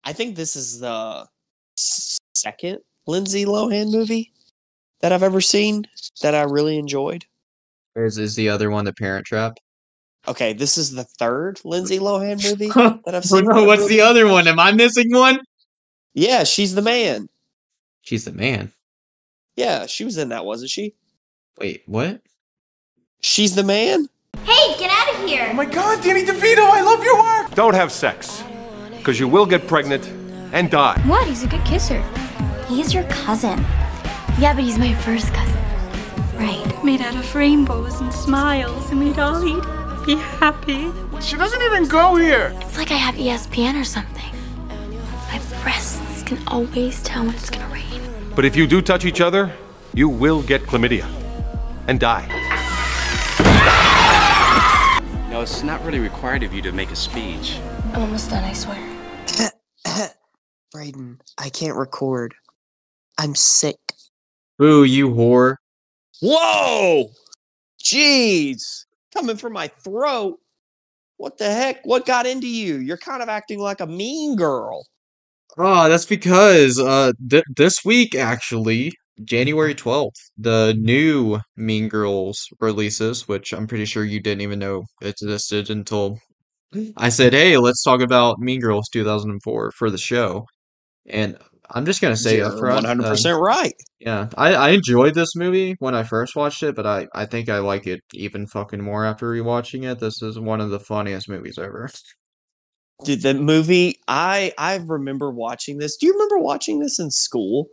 I think this is the second Lindsay Lohan movie that I've ever seen that I really enjoyed. Is the other one The Parent Trap? Okay, this is the third Lindsay Lohan movie Oh that I've seen no, that I've what's the really other enjoyed. one? Am I missing one? Yeah, she's the man. She's the man. Yeah, she was in that, wasn't she? Wait, what? She's the man? Hey, get out of here! Oh my God, Danny DeVito, I love your work! Don't have sex, because you will get pregnant and die. What? He's a good kisser. He's your cousin. Yeah, but he's my first cousin. Right. Made out of rainbows and smiles, and we'd all eat, be happy. She doesn't even go here. It's like I have ESPN or something. My breasts can always tell when it's gonna rain. But if you do touch each other, you will get chlamydia and die. No, it's not really required of you to make a speech. I'm almost done, I swear. Brayden, I can't record. I'm sick. Boo, you whore. Whoa! Jeez! Coming from my throat. What the heck? What got into you? You're kind of acting like a mean girl. Oh, that's because this week actually, January 12th, the new Mean Girls releases, which I'm pretty sure you didn't even know existed until I said, "Hey, let's talk about Mean Girls 2004 for the show." And I'm just gonna say up You're front, 100% right. yeah, I enjoyed this movie when I first watched it, but I think I like it even fucking more after rewatching it. This is one of the funniest movies ever. Dude, the movie, I remember watching this. Do you remember watching this in school?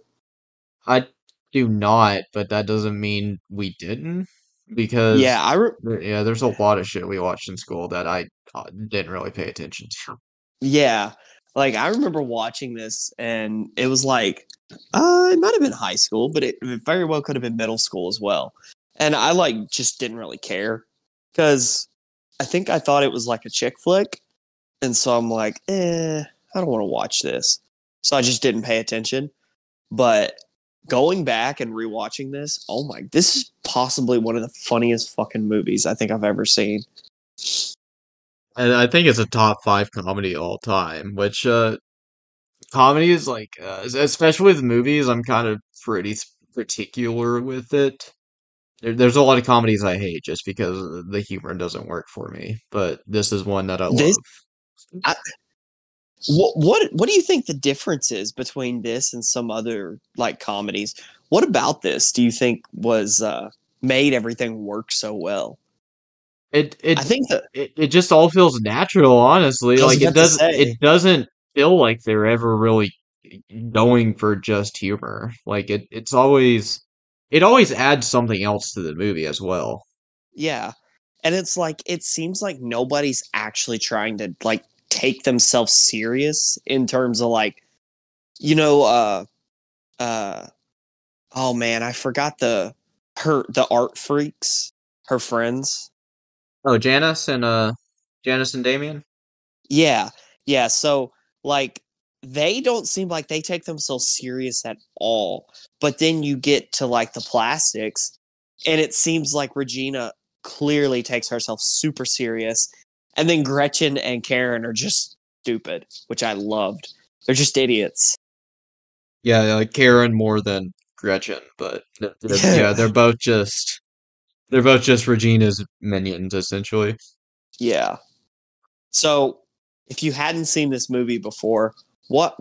I do not, but that doesn't mean we didn't, because Yeah, yeah, there's a lot of shit we watched in school that I didn't really pay attention to. yeah. Like I remember watching this and it was like it might have been high school, but it very well could have been middle school as well. And I like just didn't really care cuz I think I thought it was like a chick flick. And so I'm like, I don't want to watch this. So I just didn't pay attention. But going back and rewatching this, oh my, this is possibly one of the funniest fucking movies I think I've ever seen. And I think it's a top five comedy all time, which comedy is like, especially with movies, I'm kind of pretty particular with it. There's a lot of comedies I hate just because the humor doesn't work for me, but this is one that I love. This I, what do you think the difference is between this and some other like comedies? What about this do you think was made everything work so well? It it I think that it just all feels natural, honestly. I was Like about to it say, doesn't feel like they're ever really going for just humor. Like it always adds something else to the movie as well. yeah. And it's like it seems like nobody's actually trying to like take themselves serious in terms of like you know uh oh man, I forgot the art freaks, her friends. Oh, Janice and Damien? Yeah. Yeah, so, like, they don't seem like they take themselves serious at all, but then you get to, like, the plastics, and it seems like Regina clearly takes herself super serious, and then Gretchen and Karen are just stupid, which I loved. They're just idiots. Yeah, like Karen more than Gretchen, but yeah, they're both just Regina's minions essentially. Yeah. So, if you hadn't seen this movie before, what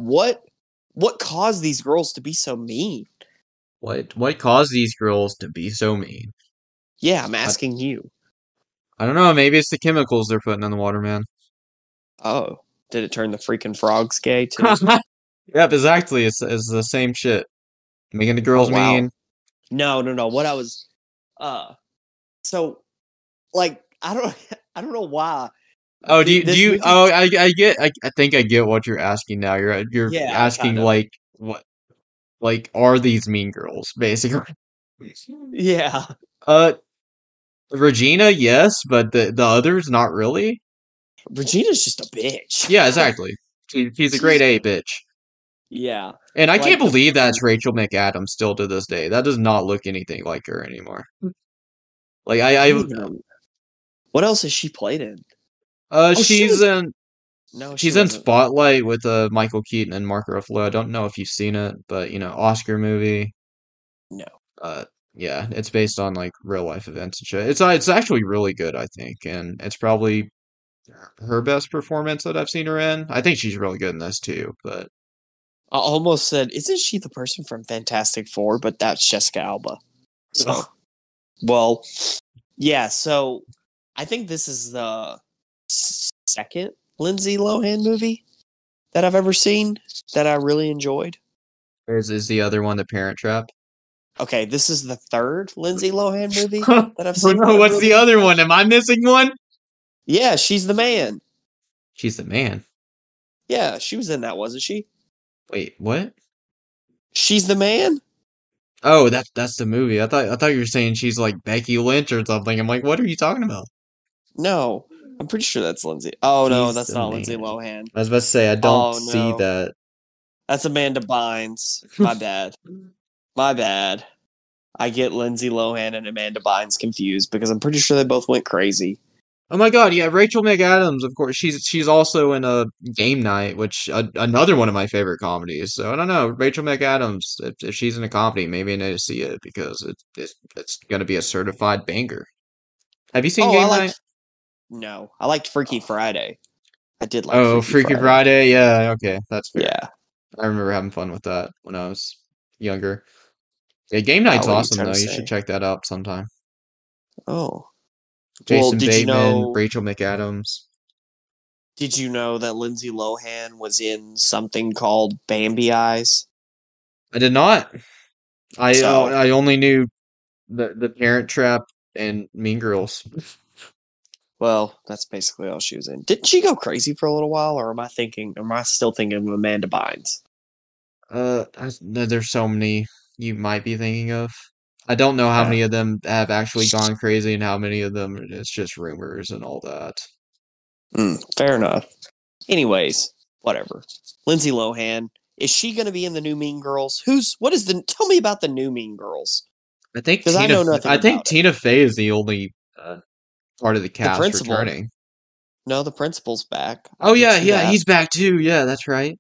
caused these girls to be so mean? What caused these girls to be so mean? Yeah, I'm I, asking you. I don't know, maybe it's the chemicals they're putting in the water, man. Oh, did it turn the freaking frogs gay too? Yep, exactly. It's the same shit. Making the Oh girls wow. mean. No, no, no. What I was uh so like I don't I don't know why Oh, do this you? movie Oh, I think I get what you're asking now. You're yeah, asking kind of. like what like are these mean girls basically? Yeah. Uh, Regina, yes, but the others not really. Regina's just a bitch. Yeah, exactly. She's a She's grade A bitch, yeah. and I can't Like the believe that's Rachel McAdams still to this day. That does not look anything like her anymore. Like I don't even know what else has she played in? Oh, she she's was in. No, she She's in wasn't. Spotlight with Michael Keaton and Mark Ruffalo. I don't know if you've seen it, but Oscar movie. No. Uh, yeah, it's based on like real life events and shit. It's actually really good, I think, and it's probably her best performance that I've seen her in. I think she's really good in this too, but I almost said, isn't she the person from Fantastic Four? But that's Jessica Alba. So, well, yeah. So, I think this is the second Lindsay Lohan movie that I've ever seen that I really enjoyed. is the other one The Parent Trap? Okay, this is the third Lindsay Lohan movie Oh that I've seen that no, I've what's the really other enjoyed. one? Am I missing one? Yeah, she's the man. She's the man. Yeah, she was in that, wasn't she? Wait, what? She's the man? Oh, that's the movie. I thought you were saying she's like Becky Lynch or something. I'm like, what are you talking about? No, I'm pretty sure that's Lindsay. Oh no, She's that's the not Lindsay man. Lohan. I was about to say I don't Oh see no, that. that's Amanda Bynes. My bad. My bad. I get Lindsay Lohan and Amanda Bynes confused because I'm pretty sure they both went crazy. Oh my God, yeah, Rachel McAdams, of course. She's also in a Game Night, which another one of my favorite comedies. So I don't know, Rachel McAdams. If she's in a comedy, maybe I need to see it because it's gonna be a certified banger. Have you seen Oh, I Game Night? liked. No, I liked Freaky Friday. I did like Oh, Freaky Freaky Friday. Friday. Yeah, okay, that's fair. Yeah. I remember having fun with that when I was younger. Yeah, Game Night's What are you awesome trying to though. You should say? check that out sometime. Oh. Well, Jason Bateman, Rachel McAdams. did you know that Lindsay Lohan was in something called Bambi Eyes? I did not. So, I only knew the Parent Trap and Mean Girls. well, that's basically all she was in. Didn't she go crazy for a little while, or am I still thinking of Amanda Bynes? There's so many you might be thinking of. I don't know how Yeah. many of them have actually gone crazy and how many of them it's just rumors and all that. Fair enough. Anyways, whatever. Lindsay Lohan, is she going to be in the new Mean Girls? Tell me about the new Mean Girls. I think Because I know nothing I think about it. Tina Fey is the only part of the The cast principal. returning. No, the principal's back. I Oh did yeah, see yeah, that. he's back too. Yeah, that's right.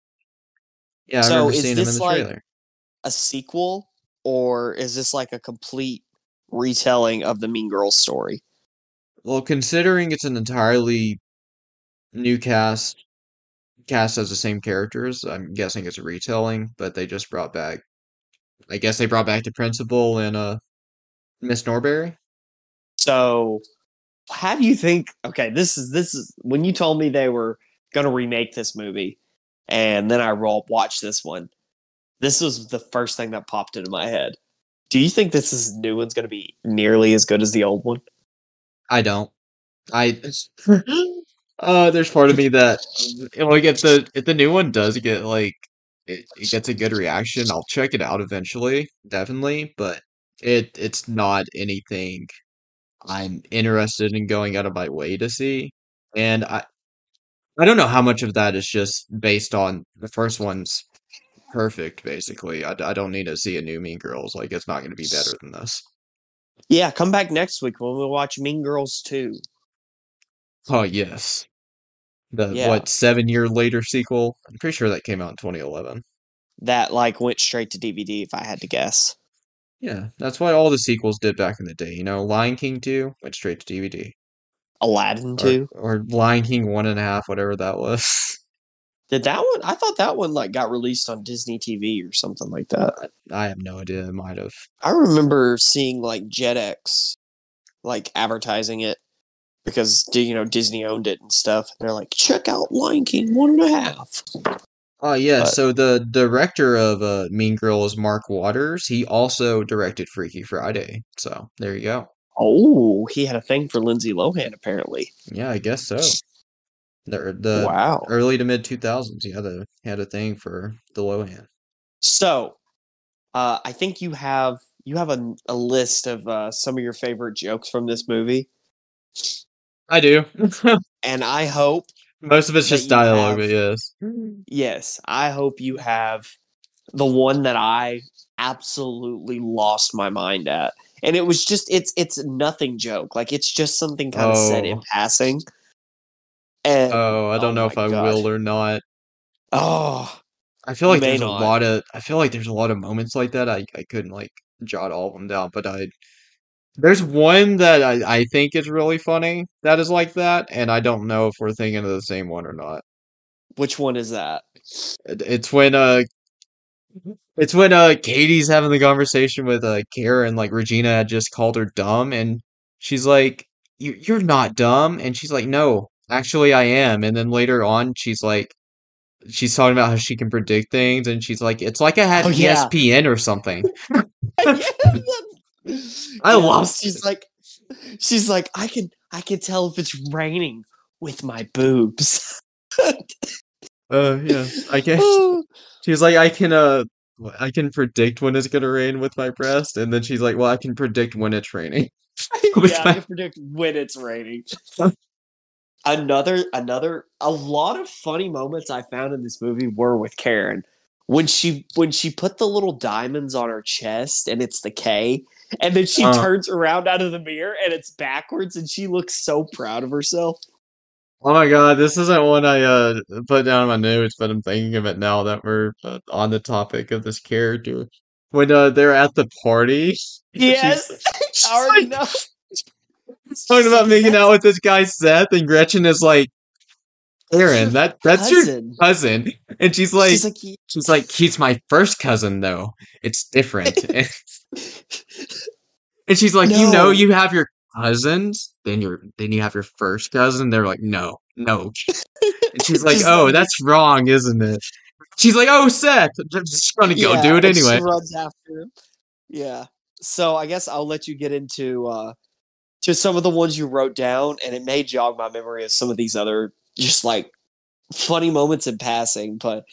Yeah, I So remember is seeing him in this the like trailer. a sequel, or is this like a complete retelling of the Mean Girls story? Well, considering it's an entirely new cast as the same characters, I'm guessing it's a retelling, but they just brought back I guess they brought back the principal and Miss Norberry. So how do you think? Okay, this is when you told me they were going to remake this movie, and then I watched this one. This was the first thing that popped into my head. Do you think this new one's going to be nearly as good as the old one? I don't. I there's part of me that like if the new one does get like it gets a good reaction, I'll check it out eventually, definitely, but it's not anything I'm interested in going out of my way to see. And I don't know how much of that is just based on the first one's perfect, basically. I don't need to see a new Mean Girls. Like, it's not going to be better than this. Yeah, come back next week when we watch Mean Girls 2. Oh, yes. The, Yeah, what, 7 year later sequel? I'm pretty sure that came out in 2011. that like went straight to DVD if I had to guess. Yeah, that's what all the sequels did back in the day. Lion King 2 went straight to DVD. Aladdin 2. Or Lion King 1.5, whatever that was. Did that one? I thought that one like got released on Disney TV or something like that. I have no idea. It might have. I remember seeing like JetX like advertising it because Disney owned it and stuff. They're like, check out Lion King 1.5. Oh, yeah, But so the director of Mean Girls, Mark Waters, he also directed Freaky Friday. So, there you go. oh, he had a thing for Lindsay Lohan apparently. Yeah, I guess so. The Wow. early to mid 2000s, yeah, had a thing for the Lohan. So, I think you have a list of some of your favorite jokes from this movie, I do. and I hope Most of it's that just you dialogue, have but yes. yes, I hope you have the one that I absolutely lost my mind at. And it was just it's nothing joke. Like it's just something kind of said in Oh, passing. And Oh, I don't oh know my if I god. will or not. Oh, I feel you like may there's a not. lot of I feel like there's a lot of moments like that. I couldn't like jot all of them down, but there's one that I think is really funny that is like that, and I don't know if we're thinking of the same one or not. Which one is that? It- It's when uh it's when Katie's having the conversation with Karen, like Regina had just called her dumb, and she's like, You're not dumb," and she's like, "No, actually I am." And then later on, she's talking about how she can predict things, and she's like, "It's like I had Oh yeah. ESPN or something." Yeah. I Yeah. lost it. She's like, I can tell if it's raining with my boobs. Yeah, I guess Oh, she's like, I can predict when it's gonna rain with my breast," and then she's like, "Well, I can predict when it's raining with yeah, I my." can predict when it's raining. A lot of funny moments I found in this movie were with Karen. When she put the little diamonds on her chest and it's the K, and then she Uh, turns around out of the mirror and it's backwards and she looks so proud of herself. oh my God, this isn't one I put down in my notes, but I'm thinking of it now that we're on the topic of this character. When they're at the party, she's Yes, I she's already like know. talking She's about like, is making that out with this guy Seth, and Gretchen is like, that's your "Aaron, that's your cousin? cousin," and She's like, she's like, "He's my first cousin though. It's different." And she's like, "You know, no. you have your cousins, then you have your first cousin." They're like, "No, no." And she's like, Just let "Oh, me. that's wrong, isn't it?" She's like, "Oh, Seth, I'm just gonna go Yeah, do it and she anyway." runs after him. Yeah. So I guess I'll let you get into to some of the ones you wrote down, and it may jog my memory of some of these other just like funny moments in passing. But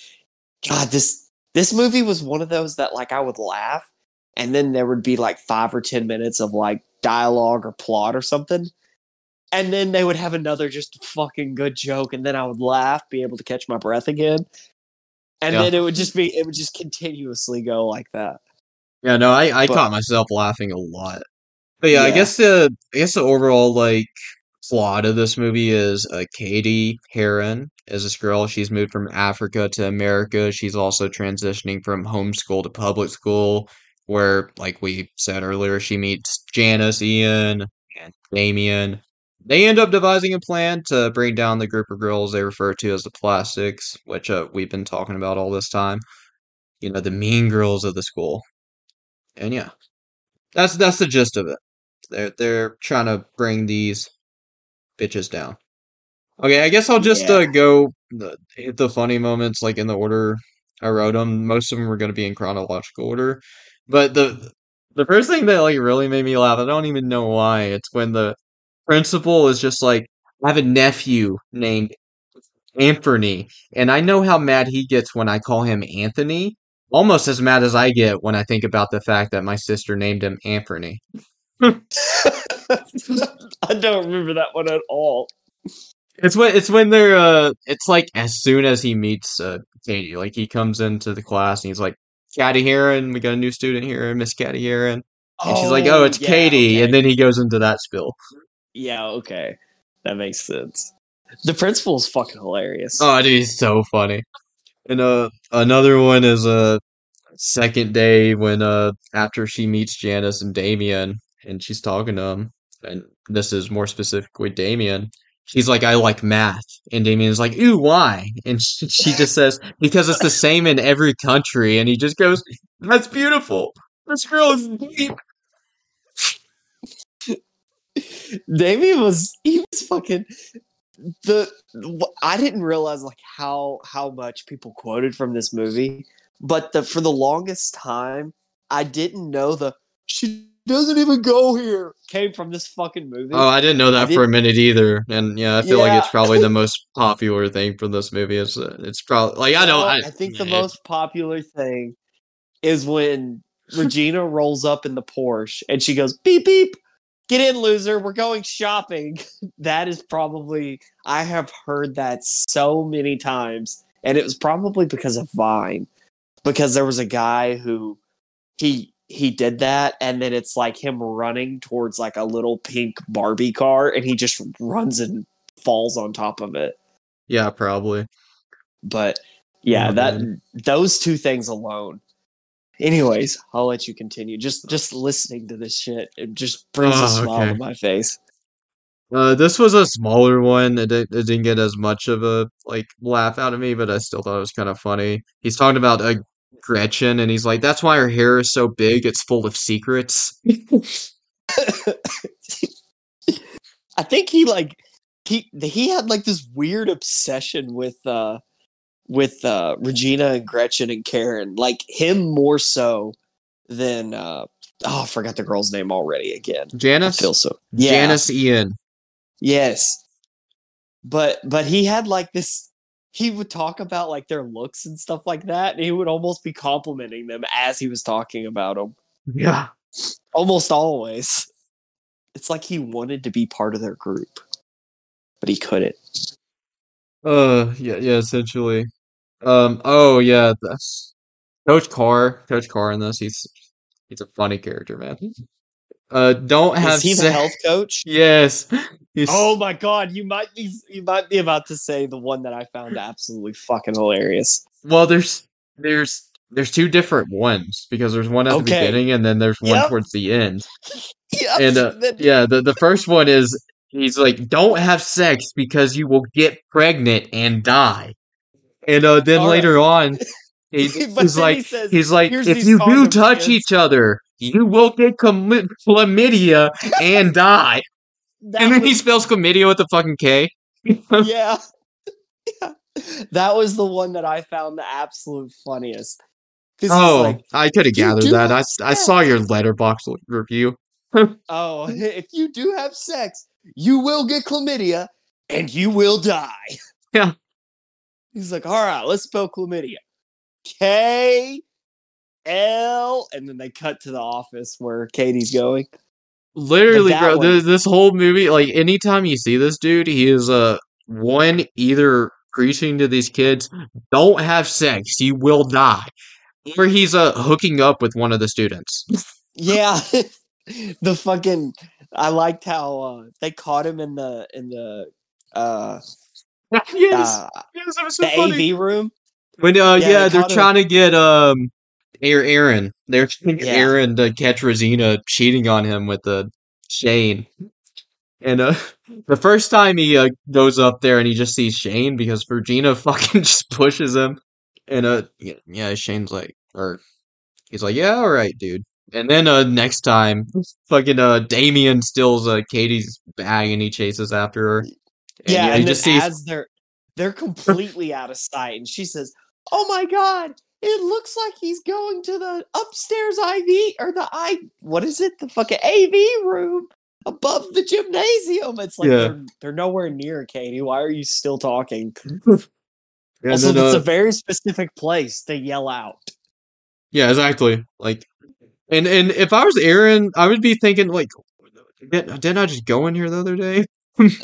God, this movie was one of those that like I would laugh, and then there would be like 5 or 10 minutes of like dialogue or plot or something, and then they would have another just fucking good joke, and then I would laugh, be able to catch my breath again, and Yeah, then it would just continuously go like that. yeah, no, I But caught myself laughing a lot. But yeah, yeah, I guess the overall like plot of this movie is Katie Heron is this girl. She's moved from Africa to America. She's also transitioning from homeschool to public school, where, like we said earlier, she meets Janice, Ian, and Damien. They end up devising a plan to bring down the group of girls they refer to as the Plastics, which we've been talking about all this time. You know, the mean girls of the school. And yeah, that's the gist of it. They're trying to bring these bitches down. Okay, I guess I'll just yeah, hit the funny moments like in the order I wrote them. Most of them were going to be in chronological order, but the first thing that like really made me laugh, I don't even know why. It's when the principal is just like, "I have a nephew named Anthony, and I know how mad he gets when I call him Anthony. Almost as mad as I get when I think about the fact that my sister named him Anthony." I don't remember that one at all. It's when they're it's like as soon as he meets Katie, like he comes into the class and he's like, "Caddy Heron, we got a new student here, Miss Caddy Heron," and she's like, "Oh, Oh it's yeah, Katie," and okay, then he goes into that spill. yeah, okay, that makes sense. The principal is fucking hilarious. Oh, dude, he's so funny. And another one is second day when after she meets Janice and Damien and she's talking to him, and this is more specifically Damien. She's like, "I like math," and Damien's like, "Ooh, why?" And she just says, "Because it's the same in every country," and he just goes, "That's beautiful. This girl is deep." Damien he was fucking the. I didn't realize like how much people quoted from this movie, but the for the longest time I didn't know the she doesn't even go here came from this fucking Oh, movie. I didn't know I that for a didn't. minute either, and yeah, I feel like Yeah. it's probably the most popular thing for this movie. It's probably like I don't, No, I think the it, most popular thing is when Regina rolls up in the Porsche and she goes, beep, beep, get in, loser. We're going shopping. That is probably, I have heard that so many times. And it was probably because of Vine, because there was a guy who he did that. And then it's like him running towards like a little pink Barbie car and he just runs and falls on top of it. Yeah, probably. But yeah, Oh, man. those two things alone. Anyways, I'll let you continue. Just listening to this shit, it just brings a Oh, smile to okay. my face. This was a smaller one. It didn't get as much of a like laugh out of me, but I still thought it was kind of funny. He's talking about Gretchen, and he's like, "That's why her hair is so big. It's full of secrets." I think he had like this weird obsession with Regina and Gretchen and Karen, like him more so than I forgot the girl's name already again. I Janice, feel so yeah. Janice Ian. Yes. But he had like this he would talk about like their looks and stuff like that, and he would almost be complimenting them as he was talking about them. Yeah. Almost always. It's like he wanted to be part of their group, but he couldn't. Yeah, essentially. Oh yeah, that's Coach Carr. Coach Carr in this. He's a funny character, man. Don't Is have he the sex. health coach? Yes. Oh my god, you might be about to say the one that I found absolutely fucking hilarious. Well, there's two different ones because there's one at the Okay. beginning and then there's one Yep. towards the end. Yep. And yeah, the first one is he's like, "Don't have sex because you will get pregnant and die." And then All right. later on, But he's then like, he says, "Here's if these you do condoms, touch kids." each other, you will get chlamydia and die. That And then he was spells chlamydia with a fucking K. yeah. Yeah. That was the one that I found the absolute funniest. Because he's Oh, like, I could have "You gathered do that. have I saw sex." your letterbox review. Oh, if you do have sex, you will get chlamydia and you will die. Yeah. He's like, "All right, let's spell chlamydia. K L," and then they cut to the office where Katie's going. Literally, that bro, one- this whole movie, like anytime you see this dude, he is one either preaching to these kids, don't have sex, you will die. Or he's hooking up with one of the students. Yeah, the fucking. I liked how they caught him in the uh Yes. Yes, that was so the funny. AV room. When they they're caught him. trying to get Aaron. They're trying to get Yeah. Aaron to catch Rosina cheating on him with Shane. And the first time he goes up there and he just sees Shane because Regina fucking just pushes him. And yeah, Shane's like, or he's like, yeah, all right, dude. And then next time, fucking Damien steals Katie's bag and he chases after her. And Yeah, you and then just see as they're completely out of sight, and she says, "Oh my god, it looks like he's going to the upstairs IV or what is it? The fucking AV room above the gymnasium." It's like Yeah. they're nowhere near Katie. Why are you still talking? And Also, then, it's a very specific place to yell out. yeah, exactly. Like, and if I was Aaron, I would be thinking like, didn't I just go in here the other day?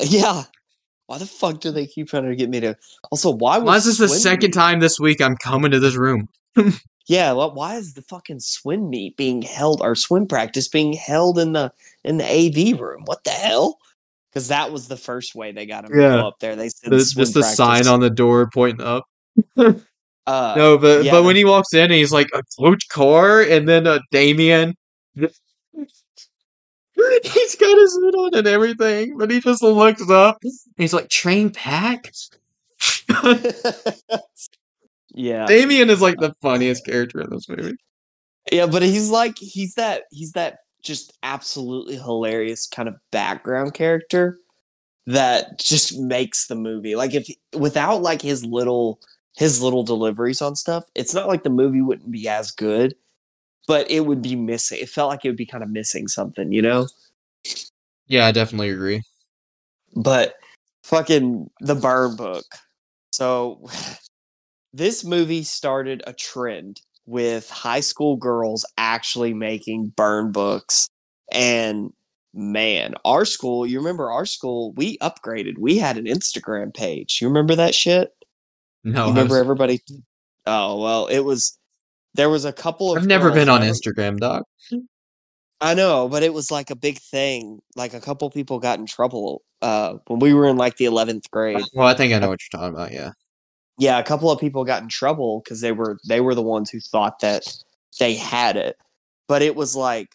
Yeah. Why the fuck do they keep trying to get me to? Also, why Why is was this the swim second meet? time this week I'm coming to this room? Yeah, why is the fucking swim meet being held or swim practice being held in the AV room? What the hell? Because that was the first way they got him to Yeah. go up there. They said swim Just the practice. sign on the door pointing up. No, but yeah, when he walks in, and he's like a Coach Carr, and then Damien. He's got his hood on and everything, but he just looks up. And he's like, "Train pack." yeah, Damien is like the funniest character in this movie. yeah, but he's that just absolutely hilarious kind of background character that just makes the movie. Like if without like his little deliveries on stuff, it's not like the movie wouldn't be as good, but it would be missing. It felt like it would be kind of missing something, you know? Yeah, I definitely agree. But fucking the Burn Book. So this movie started a trend with high school girls actually making burn books. And man, our school, you remember our school, we upgraded. We had an Instagram page. You remember that shit? No, You remember everybody? Oh, well, there was a couple of I've never girls been on that Instagram, doc. I know, but it was like a big thing. Like a couple people got in trouble when we were in like the 11th grade. Well, I think I know A- what you're talking about. Yeah. yeah, a couple of people got in trouble because they were the ones who thought that they had it, but it was like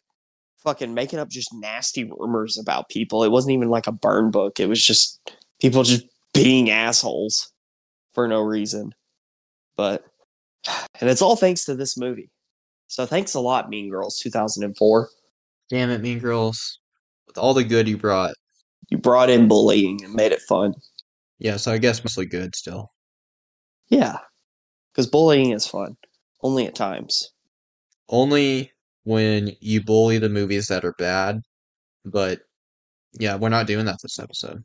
fucking making up just nasty rumors about people. It wasn't even like a burn book. It was just people just being assholes for no reason. But and it's all thanks to this movie. So thanks a lot, Mean Girls 2004. Damn it, Mean Girls. With all the good you brought. You brought in bullying and made it fun. Yeah, so I guess mostly good still. Yeah, because bullying is fun, only at times. Only when you bully the movies that are bad, but yeah, we're not doing that this episode.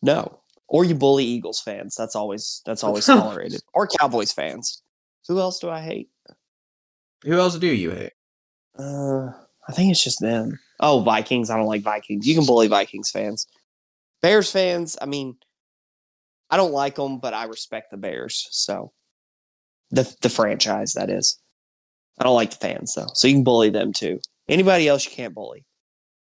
No, or you bully Eagles fans. That's always tolerated. Or Cowboys fans. Who else do I hate? Who else do you hate? I think it's just them. Oh, Vikings. I don't like Vikings. You can bully Vikings fans. Bears fans. I mean, I don't like them, but I respect the Bears. So the franchise, that is. I don't like the fans though, so you can bully them too. Anybody else you can't bully.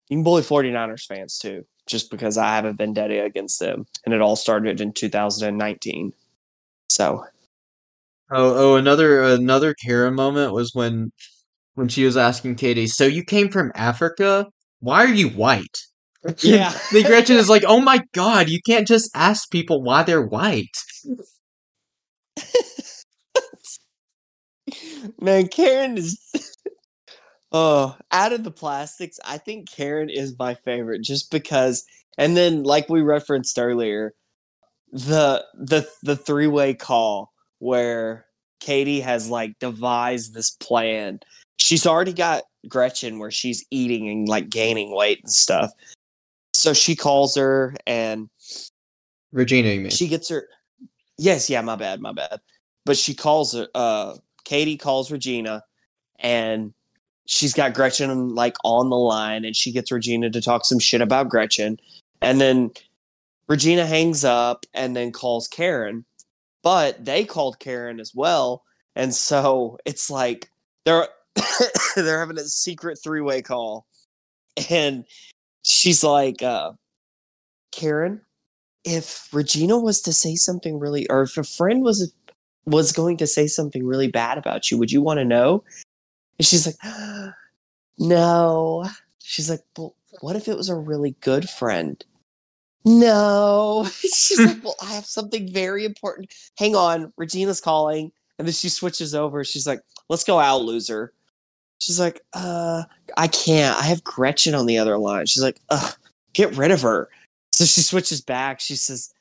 You can bully 49ers fans too, just because I have a vendetta against them, and it all started in 2019. So Another Karen moment was when she was asking Katie, "So you came from Africa? Why are you white?" yeah, The Gretchen is like, "Oh my God, you can't just ask people why they're white." man, Karen is. Oh, out of the plastics, I think Karen is my favorite, just because. And then, like we referenced earlier, the 3-way call where Katie has like devised this plan. She's already got Gretchen where she's eating and like gaining weight and stuff. So she calls her and Regina, you mean? she gets her. Yes, yeah, my bad. But she calls her. Katie calls Regina, and she's got Gretchen like on the line, and she gets Regina to talk some shit about Gretchen, and then Regina hangs up and then calls Karen, but they called Karen as well, and so it's like they're they're having a secret 3-way call, and she's like, Karen, if Regina was to say something really, or if a friend was going to say something really bad about you, would you want to know? And she's like, no. She's like, well, what if it was a really good friend? No. She's like, well, I have something very important. Hang on, Regina's calling. And then she switches over. She's like, let's go out, loser. She's like, I can't. I have Gretchen on the other line. She's like, get rid of her. So she switches back. She says,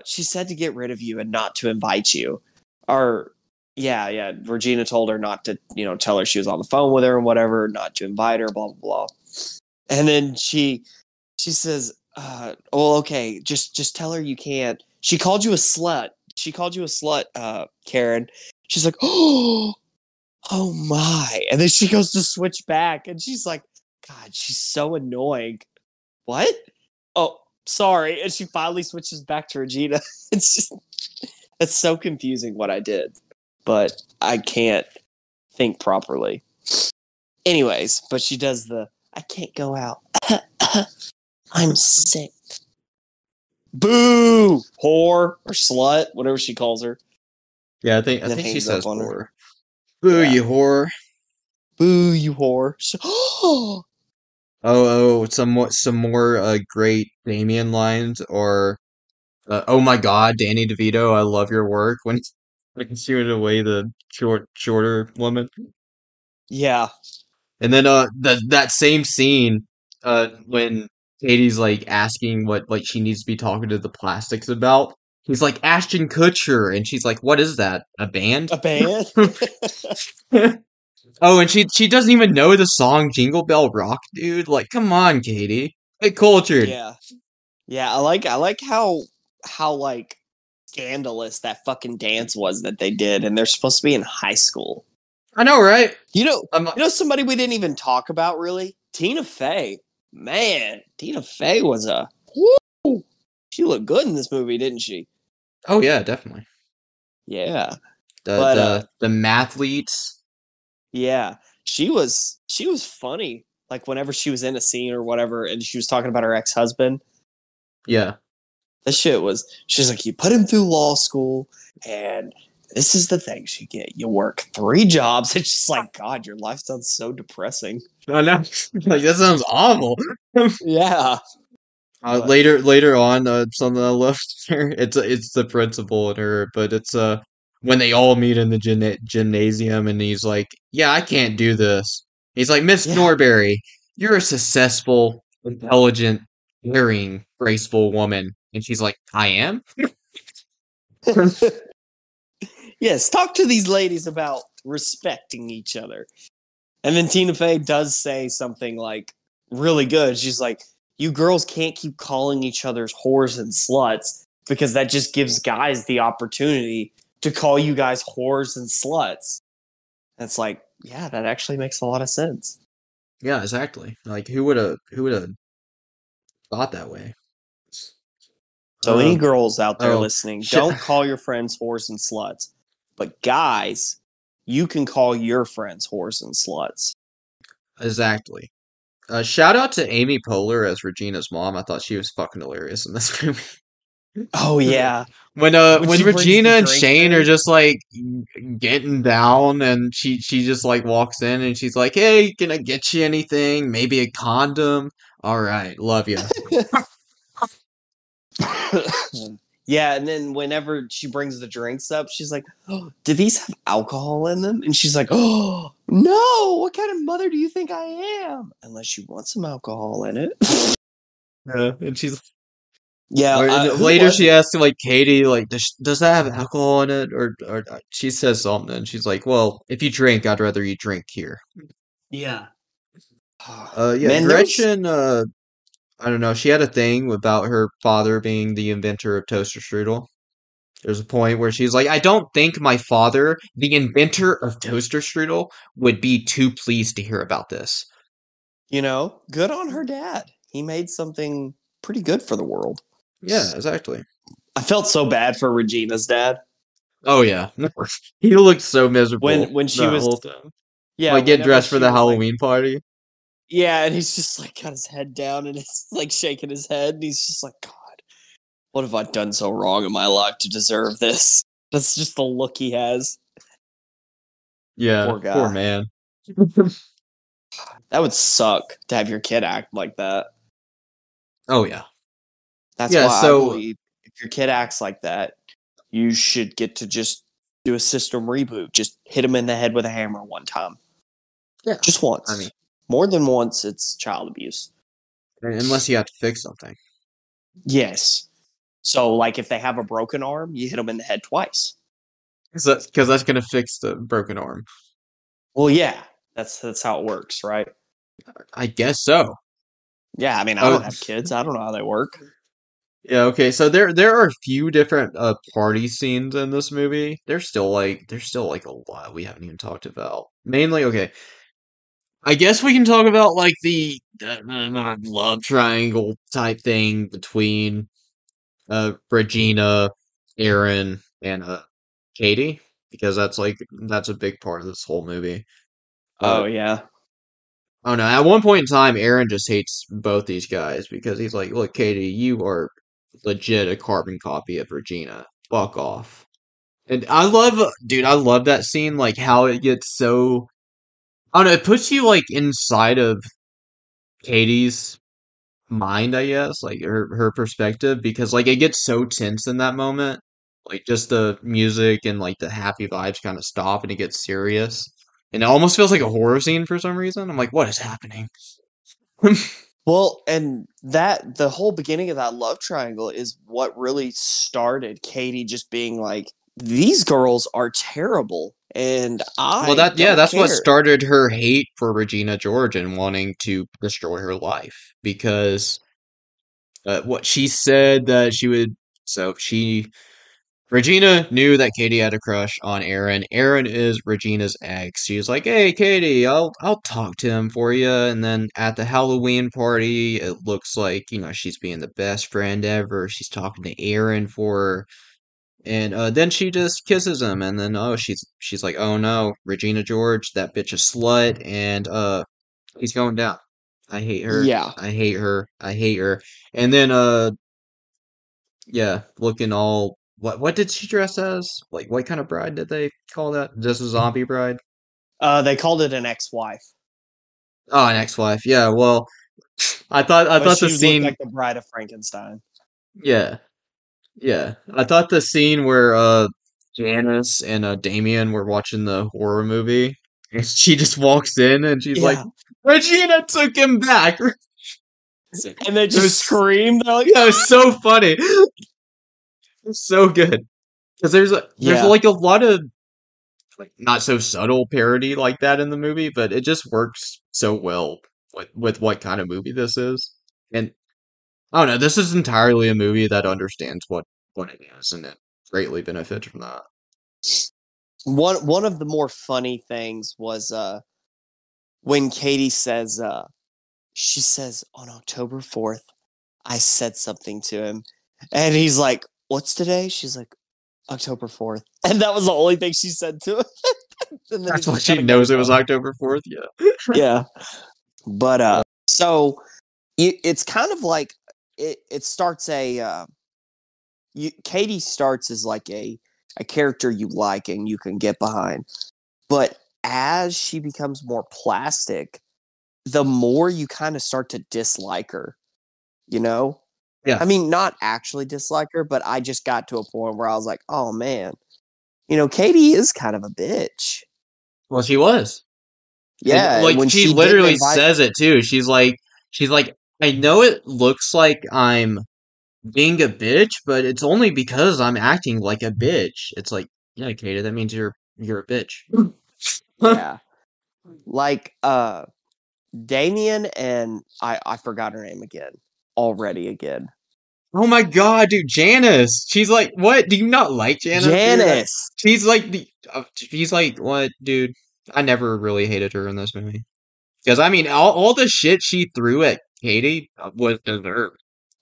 she said to get rid of you and not to invite you. Or yeah. Regina told her not to, tell her she was on the phone with her and whatever, not to invite her, blah, blah, blah. And then she says, well, okay, just tell her you can't. She called you a slut. Karen. She's like, oh my. And then she goes to switch back and she's like, God, she's so annoying. What? Oh, sorry. And she finally switches back to Regina. It's so confusing what I did, but I can't think properly. Anyways, but she does I can't go out. I'm sick. Boo! Whore or slut, whatever she calls her. Yeah, I think she says whore. Boo, you whore. Boo, you whore. Some more great Damien lines, or oh my God, Danny DeVito, I love your work, when she would away the shorter woman. Yeah. And then that same scene, when Katie's like asking what like she needs to be talking to the plastics about. He's like, Ashton Kutcher, and she's like, what is that? A band? A band? Oh, and she doesn't even know the song Jingle Bell Rock, dude. Like, come on, Katie. Get cultured. Yeah. Yeah, I like how like scandalous that fucking dance was that they did, and they're supposed to be in high school. I know, right? You know somebody we didn't even talk about really? Tina Fey. Man, Tina Fey was woo! She looked good in this movie, didn't she? Oh yeah, definitely. Yeah. The mathletes. Yeah. she was funny. Like whenever she was in a scene or whatever, and she was talking about her ex-husband. Yeah. That shit was. She's like, you put him through law school, and this is the things you get. You work 3 jobs. It's just like, God, your life sounds so depressing. I know. Like that sounds awful. Yeah, but Later on, something I left there. It's the principal and her, but it's when they all meet in the gymnasium, and he's like, "Yeah, I can't do this." He's like, "Miss yeah. Norberry, you're a successful, intelligent, caring, graceful woman," and she's like, "I am." Yes, talk to these ladies about respecting each other. And then Tina Fey does say something like really good. She's like, you girls can't keep calling each other's whores and sluts because that just gives guys the opportunity to call you guys whores and sluts. And it's like, yeah, that actually makes a lot of sense. Yeah, exactly. Like who would have thought that way? So any Um. girls out there Oh. listening, Shit. don't call your friends whores and sluts. But guys, you can call your friends whores and sluts. Exactly. Shout out to Amy Poehler as Regina's mom. I thought she was fucking hilarious in this movie. Oh yeah. When When she brings Regina the and drink Shane are thing. just like getting down, and she just like walks in and she's like, "Hey, can I get you anything? Maybe a condom? All right, love you." Yeah, and then whenever she brings the drinks up, she's like, oh, do these have alcohol in them? And she's like, oh, no, what kind of mother do you think I am? Unless you want some alcohol in it. Yeah, and she's Yeah, or and who later was she it? asks like Katie like, does that have alcohol in it? Or she says something, and she's like, "Well, if you drink, I'd rather you drink here." Yeah. Yeah, Man, there was, Gretchen. I don't know. She had a thing about her father being the inventor of toaster strudel. There's a point where she's like, I don't think my father, the inventor of toaster strudel, would be too pleased to hear about this. good on her dad. He made something pretty good for the world. Yeah, exactly. I felt so bad for Regina's dad. Oh yeah. He looked so miserable When she that was, whole time. yeah, Like getting whenever dressed for she the was like, Halloween party. yeah, and he's just like got his head down and it's like shaking his head, and he's just like, God, what have I done so wrong in my life to deserve this? That's just the look he has. Yeah, Poor poor guy. man. That would suck to have your kid act like that. Oh yeah. That's Yeah, why I so believe if your kid acts like that, you should get to just do a system reboot. Just hit him in the head with a hammer one time. yeah. Just I mean, once. More than once, it's child abuse. unless you have to fix something. Yes. So, like, if they have a broken arm, you hit them in the head twice. Because that's gonna fix the broken arm. Well, yeah, that's how it works, right? I guess so. Yeah, I mean, I Oh, don't have kids. I don't know how they work. yeah, okay. So there are a few different party scenes in this movie. There's still like a lot we haven't even talked about. Mainly, okay. I guess we can talk about like the love triangle type thing between Regina, Aaron, and Katie, because that's a big part of this whole movie. Oh But yeah. oh no, at one point in time, Aaron just hates both these guys because he's like, "Look, Katie, you are legit a carbon copy of Regina. Fuck off." And dude, I love that scene, like how it gets so, I don't know, it puts you like inside of Katie's mind, I guess, like her perspective, because like it gets so tense in that moment. Like just the music and like the happy vibes kind of stop and it gets serious. And it almost feels like a horror scene for some reason. I'm like, what is happening? Well, and that the whole beginning of that love triangle is what really started Katie just being like, these girls are terrible and Well, I don't that's what care. started her hate for Regina George and wanting to destroy her life because what she said that she would. So she Regina knew that Katie had a crush on Aaron. Aaron is Regina's ex. She's like, "Hey, Katie, I'll talk to him for you." And then at the Halloween party, it looks like she's being the best friend ever. She's talking to Aaron for her. And then she just kisses him, and then she's like, oh no, Regina George, that bitch a slut, and he's going down. I hate her. Yeah. I hate her. I hate her. And then yeah, looking all what did she dress as? Like what kind of bride did they call that? Just a zombie bride? They called it an ex-wife, Oh, an ex-wife. Yeah, well, I but thought the she looked scene like the bride of Frankenstein. yeah, yeah. I thought the scene where Janice and Damien were watching the horror movie and she just walks in and she's like, Yeah, Regina took him back. and they It just was scream. They're like, yeah, it was so funny. It's so good. Because there's yeah, like a lot of like not so subtle parody like that in the movie, but it just works so well with what kind of movie this is. And I don't know, this is entirely a movie that understands what it is, and it greatly benefits from that. one of the more funny things was when Katie says she says on October 4th, I said something to him, and he's like, "What's today?" She's like, October 4th, and that was the only thing she said to him. And then he That's why just she kind of knows goes it was on. October 4th. Yeah. Yeah, but so it's kind of like it starts a Katie starts as like a character you like and you can get behind, but as she becomes more plastic, the more you kind of start to dislike her. You know, Yeah. I mean, not actually dislike her, but I just got to a point where I was like, oh man, Katie is kind of a bitch. Well, she was. And Yeah, like when she she didn't literally invite. says it too. She's like, I know it looks like I'm being a bitch, but it's only because I'm acting like a bitch. It's like, yeah, Katie, that means you're a bitch. Yeah, like Damien and I forgot her name again already again. Oh my God, dude, Janice. She's like, what? Do you not like Janice, dude? Janice. She's like, what, dude? I never really hated her in this movie. Because I mean, all the shit she threw at Katie was deserved.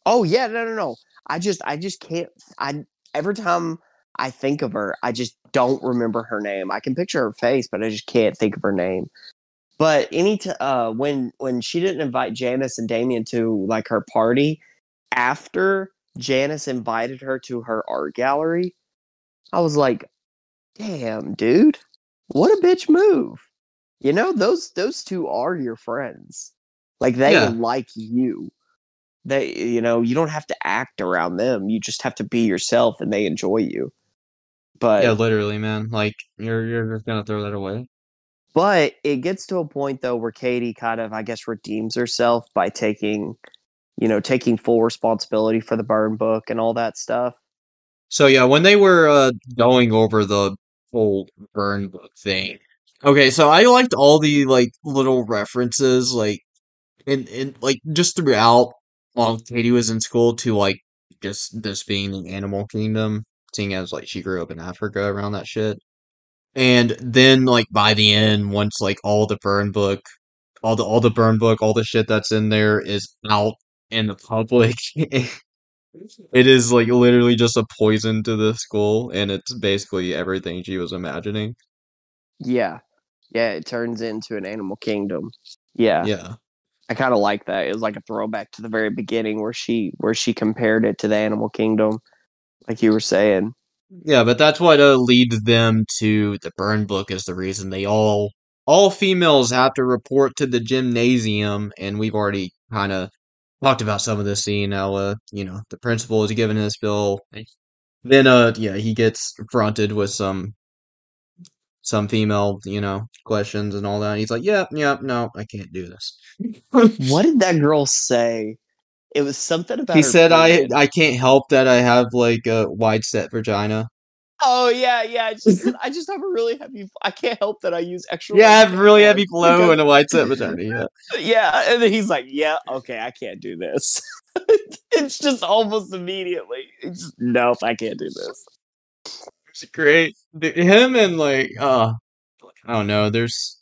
Oh yeah, no. I just can't. I every time I think of her, I just don't remember her name. I can picture her face, but I just can't think of her name. But when she didn't invite Janice and Damien to like her party, after Janice invited her to her art gallery, I was like, "Damn, dude, what a bitch move!" Those two are your friends. Like they Yeah, like you. You don't have to act around them. You just have to be yourself, and they enjoy you. yeah, But literally, man. Like you're just gonna throw that away. but it gets to a point though where Katie kind of, I guess, redeems herself by taking full responsibility for the burn book and all that stuff. So yeah, when they were going over the whole burn book thing. Okay, so I liked all the like little references like in like just throughout while Katie was in school to like just this being the animal kingdom, seeing as like she grew up in Africa around that shit. And then like by the end, once like all the burn book, all the shit that's in there is out in the public. It is like literally just a poison to the skull, and it's basically everything she was imagining. Yeah, yeah, it turns into an animal kingdom. Yeah, Yeah. I kind of like that. It was like a throwback to the very beginning where she compared it to the animal kingdom, like you were saying. Yeah, but that's what leads them to the burn book is the reason they all females have to report to the gymnasium, and we've already kind of talked about some of this scene how the principal is given his bill. Then yeah, he gets confronted with some female, questions and all that. And he's like, "Yeah, yeah, no, I can't do this." What did that girl say? It was something about He her said, period. "I can't help that I have like a wide set vagina." Oh yeah. She said, "I just have a really heavy. I can't help that I use extra Yeah, I large have really heavy tampons flow because and a wide set vagina. Yeah, yeah." And then he's like, "Yeah, okay, I can't do this." It's just almost immediately. Nope, I can't do this. it's great. Him and like, I don't know. There's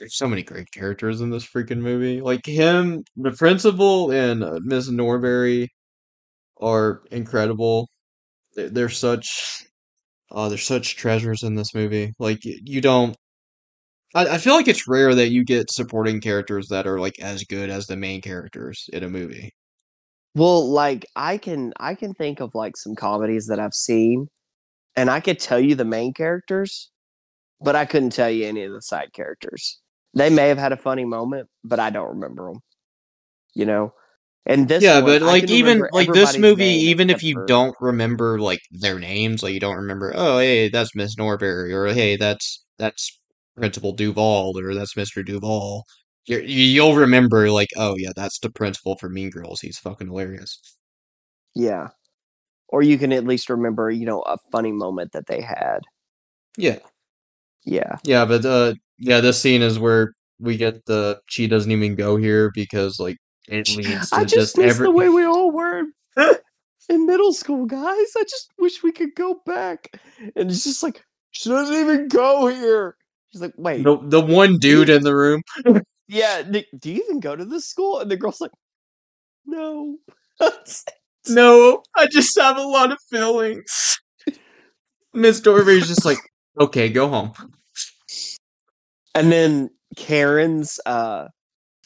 so many great characters in this freaking movie. Like him, the principal, and Miss Norbury are incredible. they're such they're such treasures in this movie. Like you don't. I feel like it's rare that you get supporting characters that are like as good as the main characters in a movie. Well, like I can think of like some comedies that I've seen, and I could tell you the main characters, but I couldn't tell you any of the side characters. They may have had a funny moment, but I don't remember them. You know, and this Yeah, one but I like can even remember like this everybody's movie, name even if except you for don't remember like their names, like you don't remember, oh hey, that's Miss Norbury, or hey, that's Principal Duval, or that's Mr. Duval. You'll remember like, oh yeah, that's the principal for Mean Girls. He's fucking hilarious. yeah, or you can at least remember a funny moment that they had. Yeah, Yeah, yeah, but yeah, this scene is where we get the she doesn't even go here because like it leads I to just just miss every. the way we all were in middle school, guys. I just wish we could go back. And it's just like, she doesn't even go here. She's like, wait, The one do dude you, in the room. yeah, do you even go to this school? And the girl's like, no. No, I just have a lot of feelings. Miss Dorbury's just like, okay, go home. And then Karen's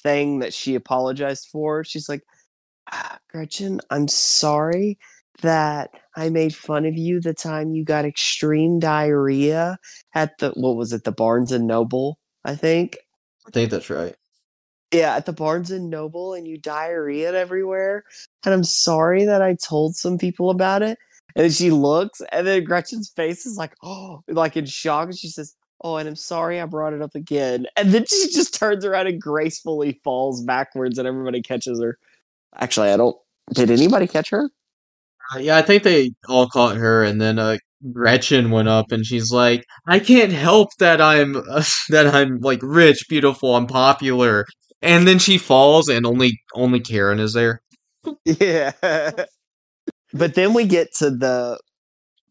thing that she apologized for, she's like, Gretchen, I'm sorry that I made fun of you the time you got extreme diarrhea at what was it, the Barnes and Noble, I think. I think that's right. Yeah, at the Barnes and Noble, and you diarrhea everywhere. And I'm sorry that I told some people about it. And then she looks, and then Gretchen's face is like, oh, like in shock. And she says, oh, and I'm sorry I brought it up again. And then she just turns around and gracefully falls backwards, and everybody catches her. Actually, I don't. Did anybody catch her? Yeah, I think they all caught her, and then Gretchen went up, and she's like, "I can't help that I'm that I'm like rich, beautiful, and popular." And then she falls, and only Karen is there. Yeah. But then we get to the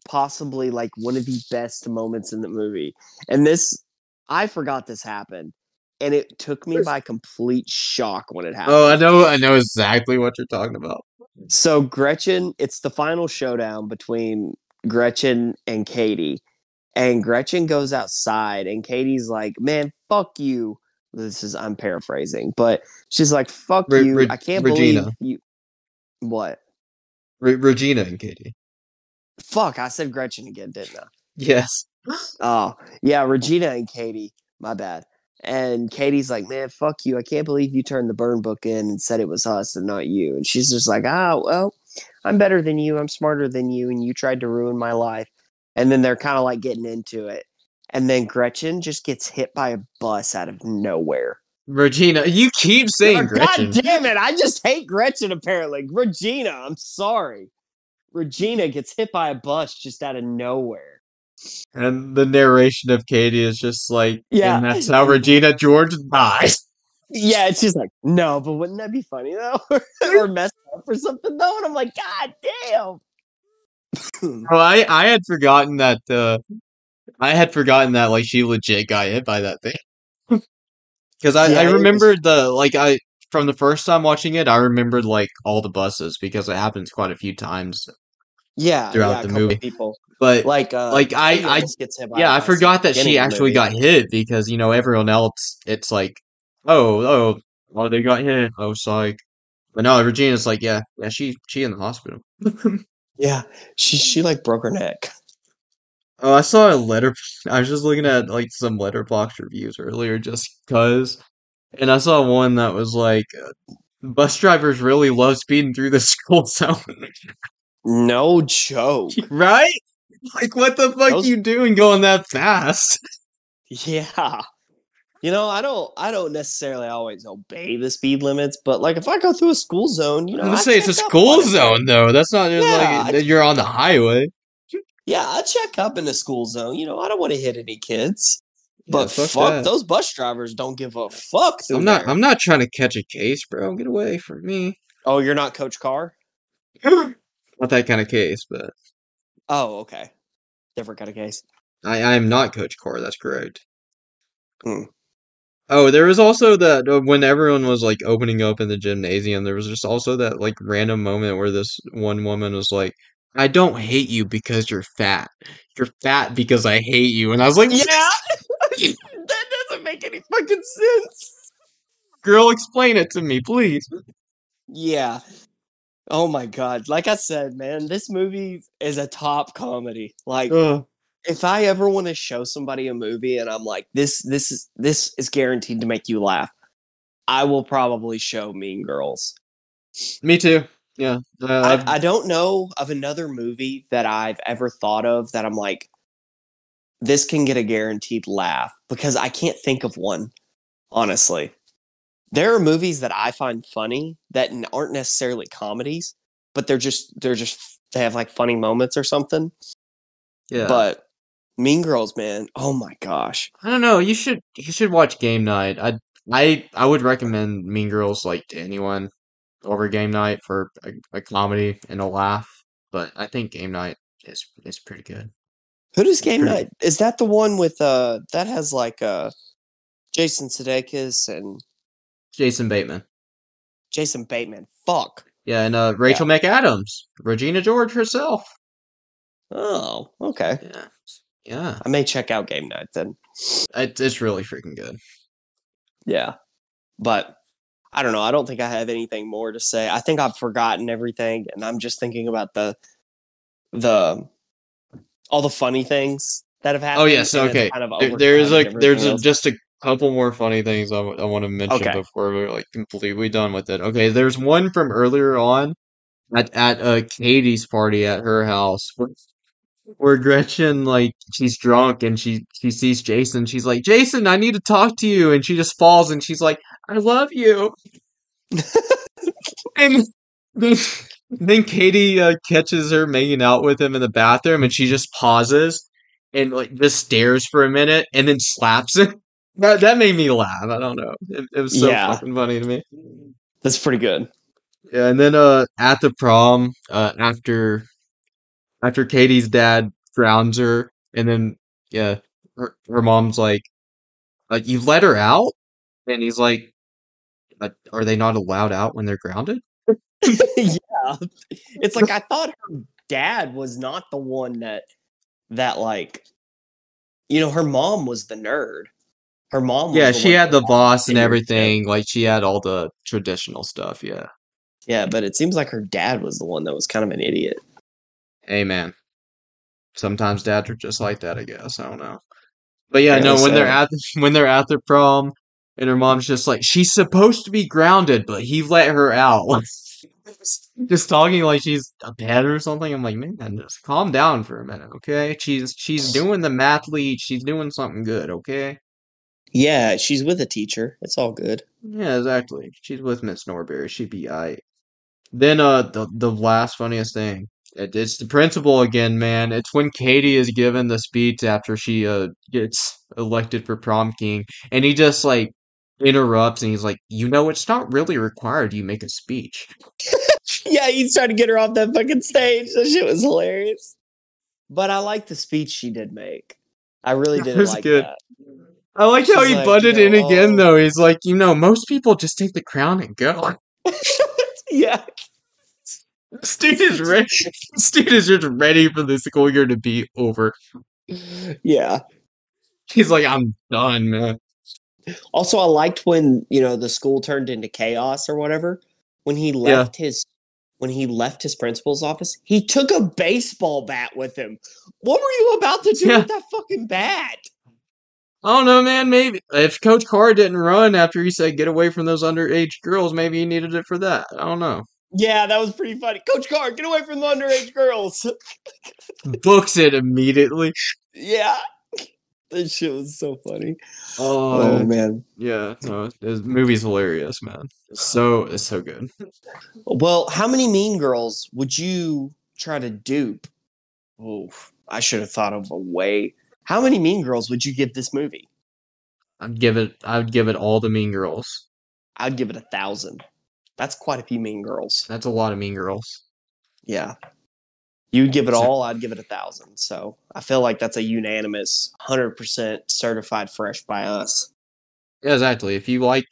possibly like one of the best moments in the movie. And this, I forgot this happened. And it took me by complete shock when it Oh, happened. I know exactly what you're talking about. So, Gretchen, it's the final showdown between Gretchen and Katie. And Gretchen goes outside, and Katie's like, man, fuck you. I'm paraphrasing, but she's like, fuck you. I can't believe Regina, you. What? Regina, and Katie. Fuck, I said Gretchen again, didn't I? Yes. Oh, yeah, Regina and Katie. My bad. And Katie's like, man, fuck you. I can't believe you turned the burn book in and said it was us and not you. And she's just like, well, I'm better than you. I'm smarter than you. And you tried to ruin my life. And then they're kind of like getting into it. And then Gretchen just gets hit by a bus out of nowhere. Regina, you keep saying God Gretchen. damn it. I just hate Gretchen, apparently. Regina, I'm sorry. Regina gets hit by a bus just out of nowhere. And the narration of Katie is just like, Yeah. and that's how Regina George dies. Yeah, it's just like, no, but wouldn't that be funny though? Or messed up or something though? And I'm like, God damn. Oh, I had forgotten that like she legit got hit by that thing. Because I Yeah, it was, remembered the like I from the first time watching it, I remembered like all the buses because it happens quite a few times yeah, throughout a the couple movie. of people. Like Like like Katie I almost gets hit by a yeah, I bus at the forgot that beginning she of the actually movie. got hit because everyone else it's like oh they got hit. Oh psych. But no, Regina's like yeah she in the hospital. Yeah. She like broke her neck. Oh, I saw a letter. I was just looking at like some letterbox reviews earlier, just cause, and I saw one that was like, bus drivers really love speeding through the school zone, No joke. right? Like, what the fuck Those you doing going that fast? yeah. I don't necessarily always obey the speed limits, but like if I go through a school zone, I'm gonna I say it's a check up school on it, man. zone though. That's not just like Yeah, you're on the highway. yeah, I check up in the school zone. I don't want to hit any kids. Yeah, But fuck fuck, that. those bus drivers don't give a fuck through I'm there. not trying to catch a case, bro. Get away from me. Oh, you're not Coach Carr? Not that kind of case, but Oh, okay. Different kind of case. I am not Coach Core. That's correct. Hmm. Oh, there was also that when everyone was like opening up in the gymnasium, there was just also that like random moment where this one woman was like, I don't hate you because you're fat. You're fat because I hate you. And I was like, Yeah, that doesn't make any fucking sense. girl, explain it to me, please. Yeah. Oh my god. Like I said, man, this movie is a top comedy. Like, Ugh. if I ever want to show somebody a movie and I'm like, this is guaranteed to make you laugh, I will probably show Mean Girls. Me too. Yeah. I don't know of another movie that I've ever thought of that I'm like, this can get a guaranteed laugh, because I can't think of one, honestly. There are movies that I find funny that aren't necessarily comedies, but they have like funny moments or something. yeah. But Mean Girls, man, oh my gosh. I don't know. You should watch Game Night. I would recommend Mean Girls like to anyone over Game Night for a comedy and a laugh. But I think Game Night is pretty good. Who does It's Game pretty Night? Is that the one with that has like Jason Sudeikis and Jason Bateman. Jason Bateman? Fuck. Yeah, and Yeah. Rachel McAdams, Regina George herself. Oh, okay. Yeah, yeah. I may check out Game Night then. It's really freaking good. Yeah. But I don't know. I don't think I have anything more to say. I think I've forgotten everything, and I'm just thinking about the all the funny things that have Oh happened. yes, and then okay. kind of There's overcrowded everything else. just a couple more funny things I want to mention Okay. before we're like completely done with it. Okay, there's one from earlier on at Katie's party at her house where Gretchen, like, she's drunk and she sees Jason. She's like, Jason, I need to talk to you. And she just falls and she's like, I love you. And then, then Katie catches her making out with him in the bathroom and she just pauses and like just stares for a minute and then slaps him. That made me laugh. I don't know. It was so Yeah, fucking funny to me. that's pretty good. Yeah, and then at the prom, after Katie's dad drowns her, and then yeah, her mom's like you let her out, and he's like, are they not allowed out when they're grounded? Yeah. It's like I thought her dad was not the one that like, her mom was the nerd. Her mom was Yeah, the she one had the providing boss and leadership. everything. Like she had all the traditional stuff. Yeah. Yeah, but it seems like her dad was the one that was kind of an idiot. Hey man, sometimes dads are just like that. I guess I don't know. But yeah, Apparently no. When they're so. at when they're at the prom, and her mom's just like, she's supposed to be grounded, but he let her out. Just talking like she's a pet or something. I'm like, man, just calm down for a minute, okay? She's doing the math lead. She's doing something good, okay? Yeah, she's with a teacher. It's all good. Yeah, exactly. She's with Miss Norbury. She'd be aight. Then the last funniest thing. It's the principal again, man. It's when Katie is given the speech after she gets elected for prom king, and he just like interrupts and he's like, it's not really required you make a speech. Yeah, he's trying to get her off that fucking stage. That shit was hilarious. But I like the speech she did make. I really That did was like good. that. I like how She's he like, butted in again oh, though. He's like, most people just take the crown and go. yeah. This dude is ready. This dude is just ready for the school year to be over. Yeah. He's like, I'm done, man. Also, I liked when, the school turned into chaos or whatever. When he Yeah. left his principal's office, he took a baseball bat with him. What were you about to do Yeah. with that fucking bat? I don't know, man. Maybe if Coach Carr didn't run after he said get away from those underage girls, maybe he needed it for that. I don't know. Yeah, that was pretty funny. Coach Carr, get away from the underage girls. Books it immediately. Yeah. That shit was so funny. Oh, Oh man. yeah. No, this movie's hilarious, man. It's so good. Well, how many Mean Girls would you try to dupe? Oh, I should have thought of a way. How many Mean Girls would you give this movie? I would give it all the Mean Girls. I'd give it 1,000. That's quite a few Mean Girls. That's a lot of Mean Girls. Yeah. You'd give it So- all, I'd give it 1,000. So I feel like that's a unanimous 100% certified fresh by us. Yeah, exactly. If you like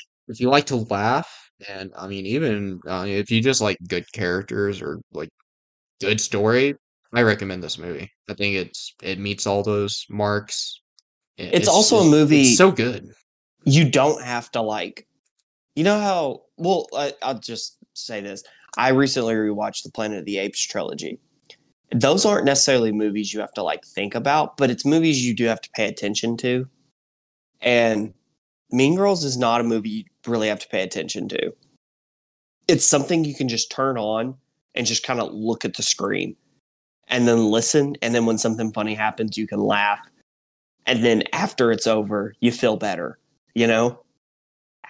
to laugh, and I mean, even if you just like good characters or like good story, I recommend this movie. I think it meets all those marks. It's also a movie It's so good. you don't have to like. You know how? Well, I'll just say this. I recently rewatched the Planet of the Apes trilogy. Those aren't necessarily movies you have to like think about, but it's movies you do have to pay attention to. And Mean Girls is not a movie you really have to pay attention to. It's something you can just turn on and just kind of look at the screen and then listen. And then when something funny happens, you can laugh. And then after it's over, you feel better, you know?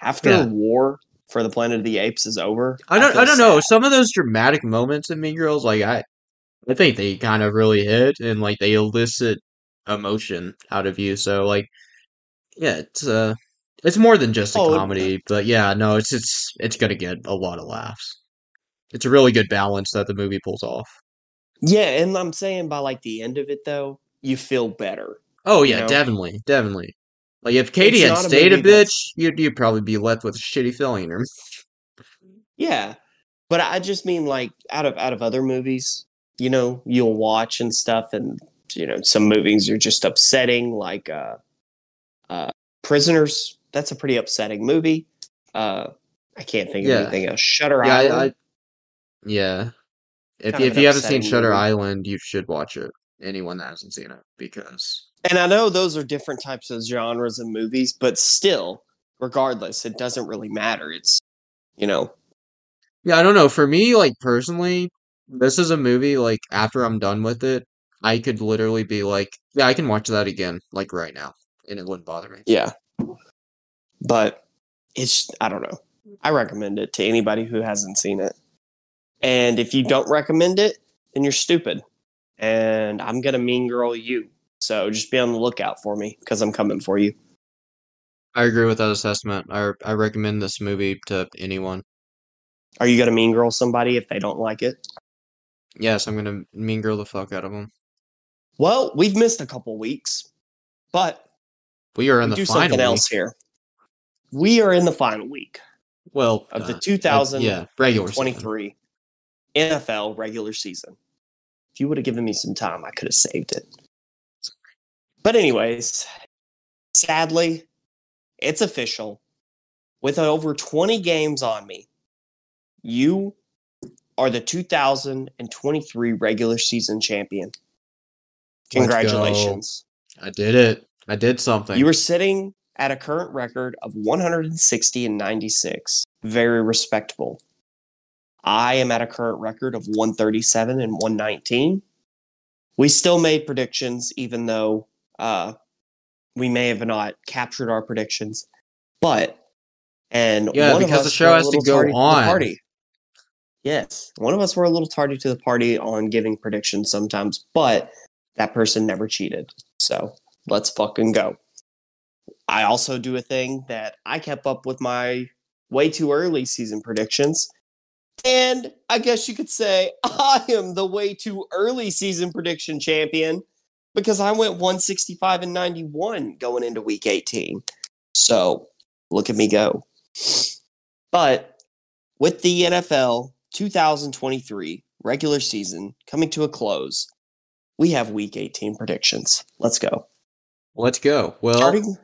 After war for the Planet of the Apes is over, I don't know. sad. Some of those dramatic moments in Mean Girls, like I think they kind of really hit and like they elicit emotion out of you. So like yeah, it's more than just a Oh, comedy, but yeah, no, it's gonna get a lot of laughs. It's a really good balance that the movie pulls off. yeah, and I'm saying by like the end of it though, you feel better. Oh You yeah, know, definitely, definitely. Like if Katie it's had not a stayed a movie bitch, that's you'd probably be left with a shitty feeling. yeah, but I just mean like out of other movies, you know, you'll watch and stuff, and you know, some movies are just upsetting, like uh, Prisoners. That's a pretty upsetting movie. Uh, I can't think of Yeah, anything else. Shutter yeah, Island, yeah. kind of If an you haven't seen upsetting Shutter movie. Island, you should watch it. Anyone that hasn't seen it, because And I know those are different types of genres of movies, but still, regardless, it doesn't really matter. It's, you know, yeah, I don't know. For me, like personally, this is a movie like after I'm done with it, I could literally be like, yeah, I can watch that again, like right now, and it wouldn't bother me. yeah. But it's, I don't know. I recommend it to anybody who hasn't seen it. And if you don't recommend it, then you're stupid. And I'm going to mean girl you. So just be on the lookout for me because I'm coming for you. I agree with that assessment. I recommend this movie to anyone. Are you going to mean girl somebody if they don't like it? Yes, I'm gonna mean girl the fuck out of them. Well, we've missed a couple weeks, but We are in we the do something final week. else here. We are in the final week Well, of the yeah, regular season. 2023 NFL regular season. If you would have given me some time, I could have saved it. But anyways, sadly, it's official. With over 20 games on me, you are the 2023 regular season champion. Congratulations. I did it. I did something. You were sitting at a current record of 160 and 96. Very respectable. I am at a current record of 137 and 119. We still made predictions, even though we may have not captured our predictions. But, and Yeah, one of because the us show were a has to little go tardy to the on. party. Yes, one of us were a little tardy to the party on giving predictions sometimes, but that person never cheated. So let's fucking go. I also do a thing that I kept up with my way too early season predictions. And I guess you could say I am the way too early season prediction champion because I went 165 and 91 going into week 18. So look at me go. But with the NFL 2023 regular season coming to a close, we have week 18 predictions. Let's go. Let's go. Well, Starting,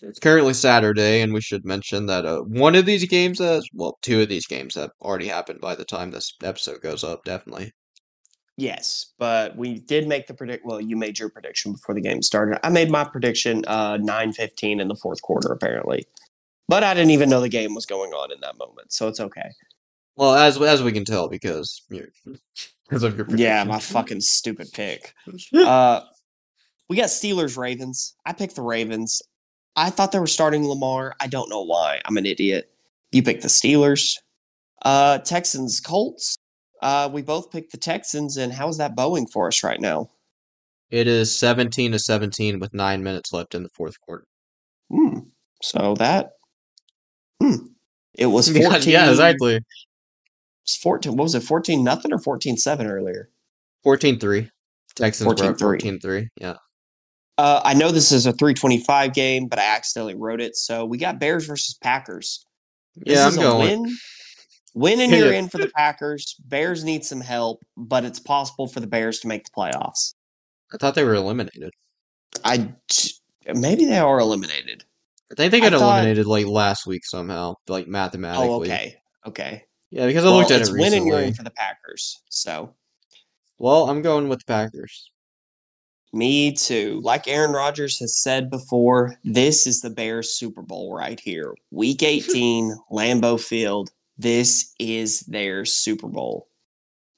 it's currently Saturday, and we should mention that one of these games two of these games have already happened by the time this episode goes up, definitely. yes, but we did make the predict. Well, you made your prediction before the game started. I made my prediction 9:15 in the fourth quarter, apparently, but I didn't even know the game was going on in that moment, so it's okay. Well, as we can tell, because of your prediction. Yeah, my fucking stupid pick. We got Steelers Ravens. I picked the Ravens. I thought they were starting Lamar. I don't know why. I'm an idiot. You picked the Steelers. Texans Colts. We both picked the Texans, and how's that bowing for us right now? It is 17-17 with 9 minutes left in the fourth quarter. So that. It was 14. Yeah, exactly. It's 14. What was it? 14-0 or 14-7 earlier? 14-3. Texans were up 14-3. 14-3. Yeah. I know this is a 325 game, but I accidentally wrote it. So we got Bears versus Packers. This Yeah, is I'm a going. win Win and you're Yeah. in for the Packers. Bears need some help, but it's possible for the Bears to make the playoffs. I thought they were eliminated. Maybe they are eliminated. I think they I got thought. eliminated like last week somehow, like Oh, mathematically. okay. Yeah, because I Well, looked at it it's win and you're in recently. for the Packers. So Well, I'm going with the Packers. me too. Like Aaron Rodgers has said before, this is the Bears Super Bowl right here. Week 18, Lambeau Field. This is their Super Bowl.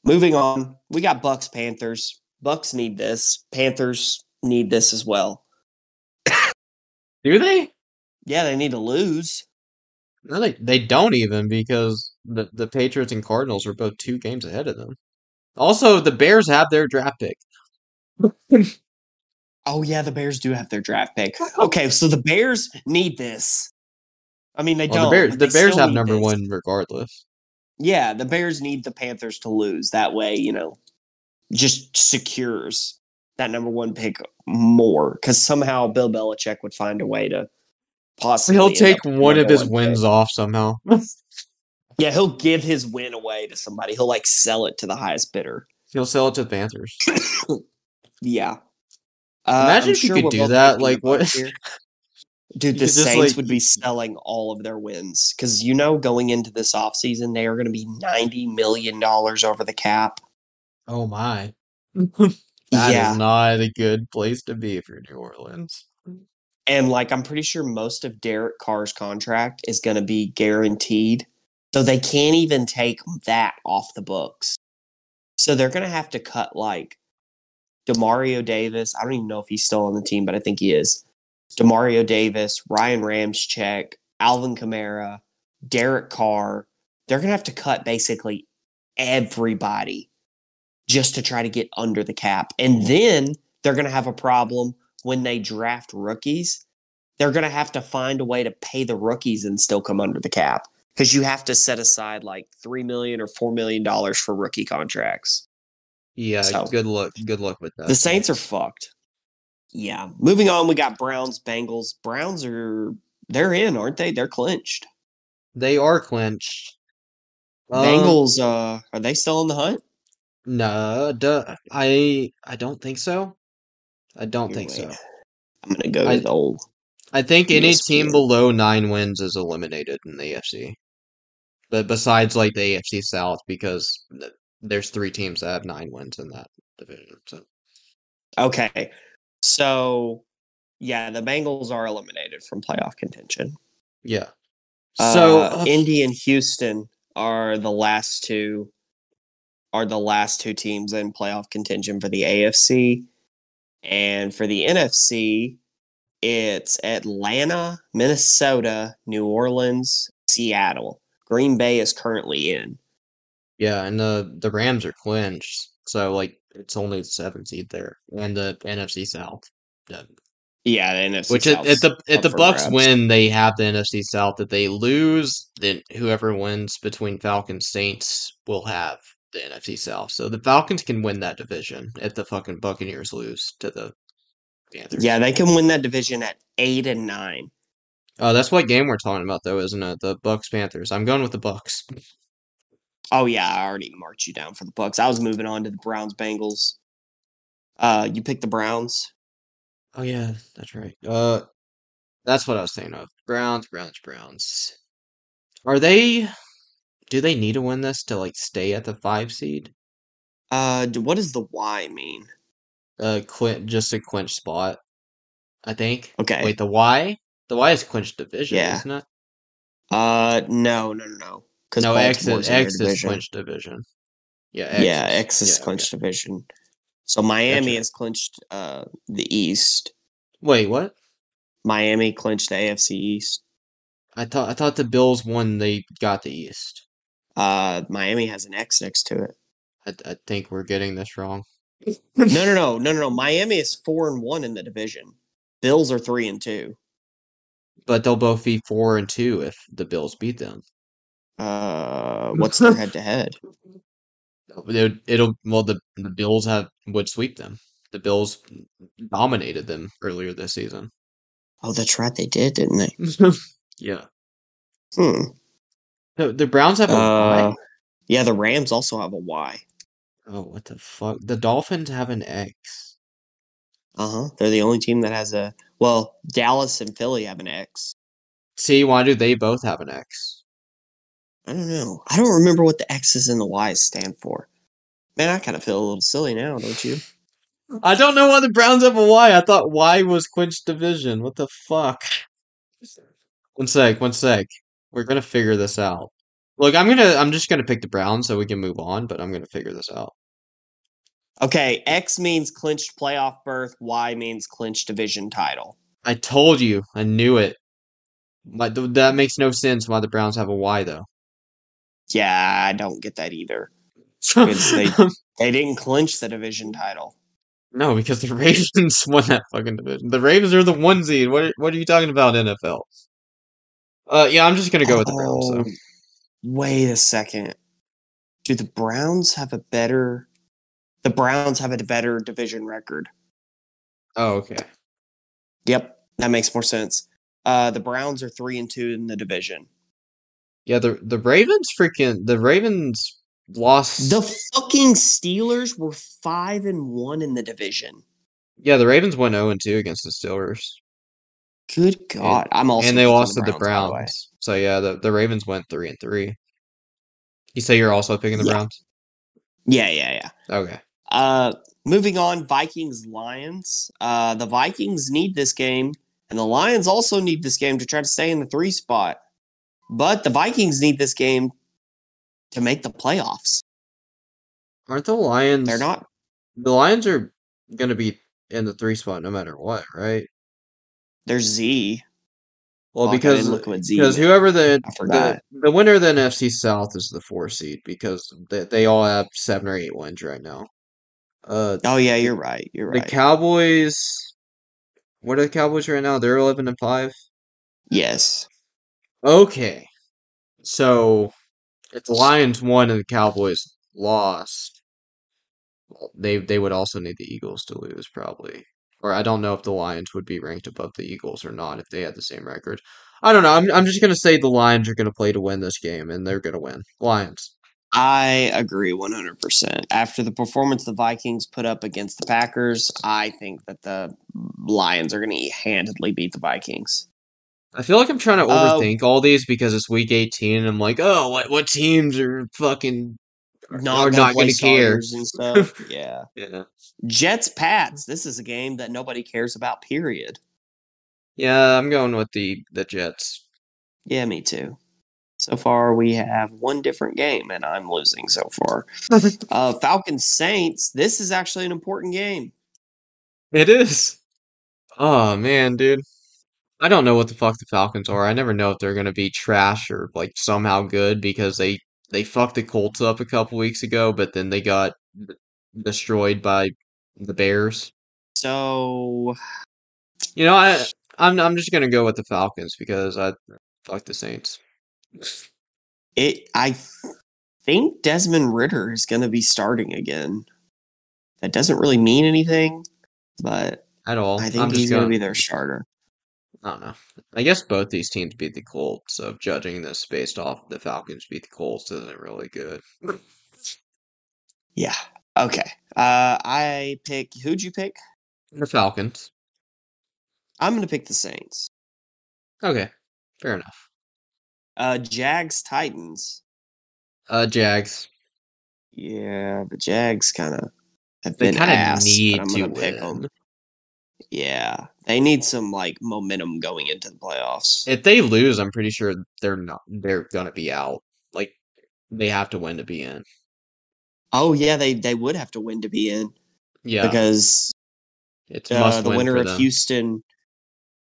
Moving on, we got Bucks Panthers. Bucks need this. Panthers need this as well. Do they? Yeah, they need to lose. No, they don't even because the Patriots and Cardinals are both 2 games ahead of them. Also, the Bears have their draft pick. Oh, yeah, the Bears do have their draft pick. Okay, so the Bears need this. I mean, they Well, don't, but the they Bears still have need number this. 1 regardless. Yeah, the Bears need the Panthers to lose. That way, just secures that number 1 pick more. Because somehow Bill Belichick would find a way to possibly He'll end take up with the one of number his 1 wins pick. off somehow. Yeah, he'll give his win away to somebody. He'll sell it to the highest bidder. He'll sell it to the Panthers. Yeah. Imagine I'm if you sure could we're do both that. picking the Like what? Bucks here. Dude, You the could just Saints like. would be selling all of their wins because going into this offseason, they are going to be $90 million over the cap. Oh my. That is Yeah. not a good place to be if you're New Orleans. And I'm pretty sure most of Derek Carr's contract is going to be guaranteed. So they can't even take that off the books. So they're going to have to cut DeMario Davis. I don't even know if he's still on the team, but I think he is. DeMario Davis, Ryan Ramczyk, Alvin Kamara, Derek Carr. They're going to have to cut basically everybody just to try to get under the cap. And then they're going to have a problem when they draft rookies. They're going to have to find a way to pay the rookies and still come under the cap because you have to set aside $3 million or $4 million for rookie contracts. Yeah, So, good luck. Good luck with that. The Saints are fucked. Yeah. Moving on, we got Browns, Bengals. Browns they're in, aren't they? They're clinched. They are clinched. Bengals, are they still in the hunt? No, I don't think so. I don't think so. I'm gonna go to the old. I think any team ESPN. below 9 wins is eliminated in the AFC. But besides the AFC South, because there's 3 teams that have 9 wins in that division. So Okay. So yeah, the Bengals are eliminated from playoff contention. yeah. So Indy and Houston are the last two teams in playoff contention for the AFC. And for the NFC, it's Atlanta, Minnesota, New Orleans, Seattle. Green Bay is currently in. yeah, and the Rams are clinched. So it's only the 7th seed there, and the NFC South. Yeah, the NFC Which South. if the Bucks win, they have the NFC South. If they lose, then whoever wins between Falcons Saints will have the NFC South. So the Falcons can win that division if the fucking Buccaneers lose to the Panthers. Yeah, they can win that division at 8-9. Oh, that's what game we're talking about, though, isn't it? The Bucks Panthers. I'm going with the Bucks. Oh yeah, I already marked you down for the Bucks. I was moving on to the Browns Bengals. You picked the Browns. Oh yeah, that's right. That's what I was thinking of. Browns. Are they? Do they need to win this to stay at the 5 seed? What does the Y mean? Just a clinch spot, I think. Okay. Wait, the Y? The Y is clinched division, Yeah. isn't it? No. Because No, Baltimore's in their X is division. clinched division. Yeah, X is clinched division. So Miami has clinched the East. Wait, what? Miami clinched the AFC East. I thought the Bills won. They got the East. Miami has an X next to it. I think we're getting this wrong. No. Miami is 4-1 in the division. Bills are 3-2. But they'll both be 4-2 if the Bills beat them. What's their head-to-head? The Bills would sweep them. The Bills dominated them earlier this season. Oh, that's right, they did, didn't they? Yeah. The Browns have a Uh, Y? yeah, the Rams also have a Y. Oh, what the fuck? The Dolphins have an X. Uh-huh. They're the only team that has a well, Dallas and Philly have an X. See, why do they both have an X? I don't know. I don't remember what the X's and the Y's stand for. Man, I kind of feel a little silly now, don't you? I don't know why the Browns have a Y. I thought Y was Quinch Division. What the fuck? One sec. We're gonna figure this out. Look, I'm just gonna pick the Browns so we can move on, but I'm gonna figure this out. Okay, X means clinched playoff berth, Y means clinched division title. I told you. I knew it. That makes no sense why the Browns have a Y though. Yeah, I don't get that either. Because they didn't clinch the division title. No, because the Ravens won that fucking division. The Ravens are the one seed. What are you talking about, NFL? Yeah, I'm just gonna go with the Browns though. Wait a second. Do the Browns have a better division record? Oh, okay. Yep, that makes more sense. The Browns are 3-2 in the division. Yeah, the Ravens lost. The fucking Steelers were 5-1 in the division. Yeah, the Ravens went 0-2 against the Steelers. Good God. I'm also and they picking lost the to the Browns, by the way. Browns. So yeah, the Ravens went 3-3. You say you're also picking the Yeah. Browns? Yeah. Okay. Moving on, Vikings Lions. The Vikings need this game, and the Lions also need this game to try to stay in the 3 spot. But the Vikings need this game to make the playoffs. Aren't the Lions? They're not. The Lions are gonna be in the 3 spot no matter what, right? They're Z. Well, Fuck, I because didn't look what Z because meant. whoever I forgot. the winner of the NFC South is the 4 seed because they all have 7 or 8 wins right now. Oh yeah, you're right. You're The right. Cowboys. What are the Cowboys right now? They're 11-5. Yes. Okay, so if the Lions won and the Cowboys lost, well, they would also need the Eagles to lose probably. Or I don't know if the Lions would be ranked above the Eagles or not if they had the same record. I don't know. I'm just gonna say the Lions are gonna play to win this game and they're gonna win. Lions. I agree 100%. After the performance the Vikings put up against the Packers, I think that the Lions are going to handedly beat the Vikings. I feel like I'm trying to overthink all these because it's week 18 and I'm like, oh, what teams are fucking are Not not going gonna to care? starters and stuff. Yeah. Yeah. Jets Pats. This is a game that nobody cares about, period. Yeah, I'm going with the Jets. Yeah, me too. So far, we have one different game, and I'm losing so far. Falcons Saints. This is actually an important game. It is. Oh man, dude. I don't know what the fuck the Falcons are. I never know if they're gonna be trash or like somehow good because they fucked the Colts up a couple weeks ago, but then they got destroyed by the Bears. So, You know, I'm just gonna go with the Falcons because I fuck the Saints. I think Desmond Ritter is going to be starting again. That doesn't really mean anything, but At all. I think he's going to be their starter. I don't know. I guess both these teams beat the Colts, so judging this based off the Falcons beat the Colts isn't really good. Yeah. Okay. Who'd you pick? The Falcons. I'm going to pick the Saints. Okay. Fair enough. Jags Titans. Jags. Yeah, the Jags kind of have They been kind of ass, need but I'm to going to pick win. them. Yeah, they need some like momentum going into the playoffs. If they lose, I'm pretty sure they're gonna be out. Like they have to win to be in. Oh yeah, they would have to win to be in. Yeah. Because It's must the win winner for of them.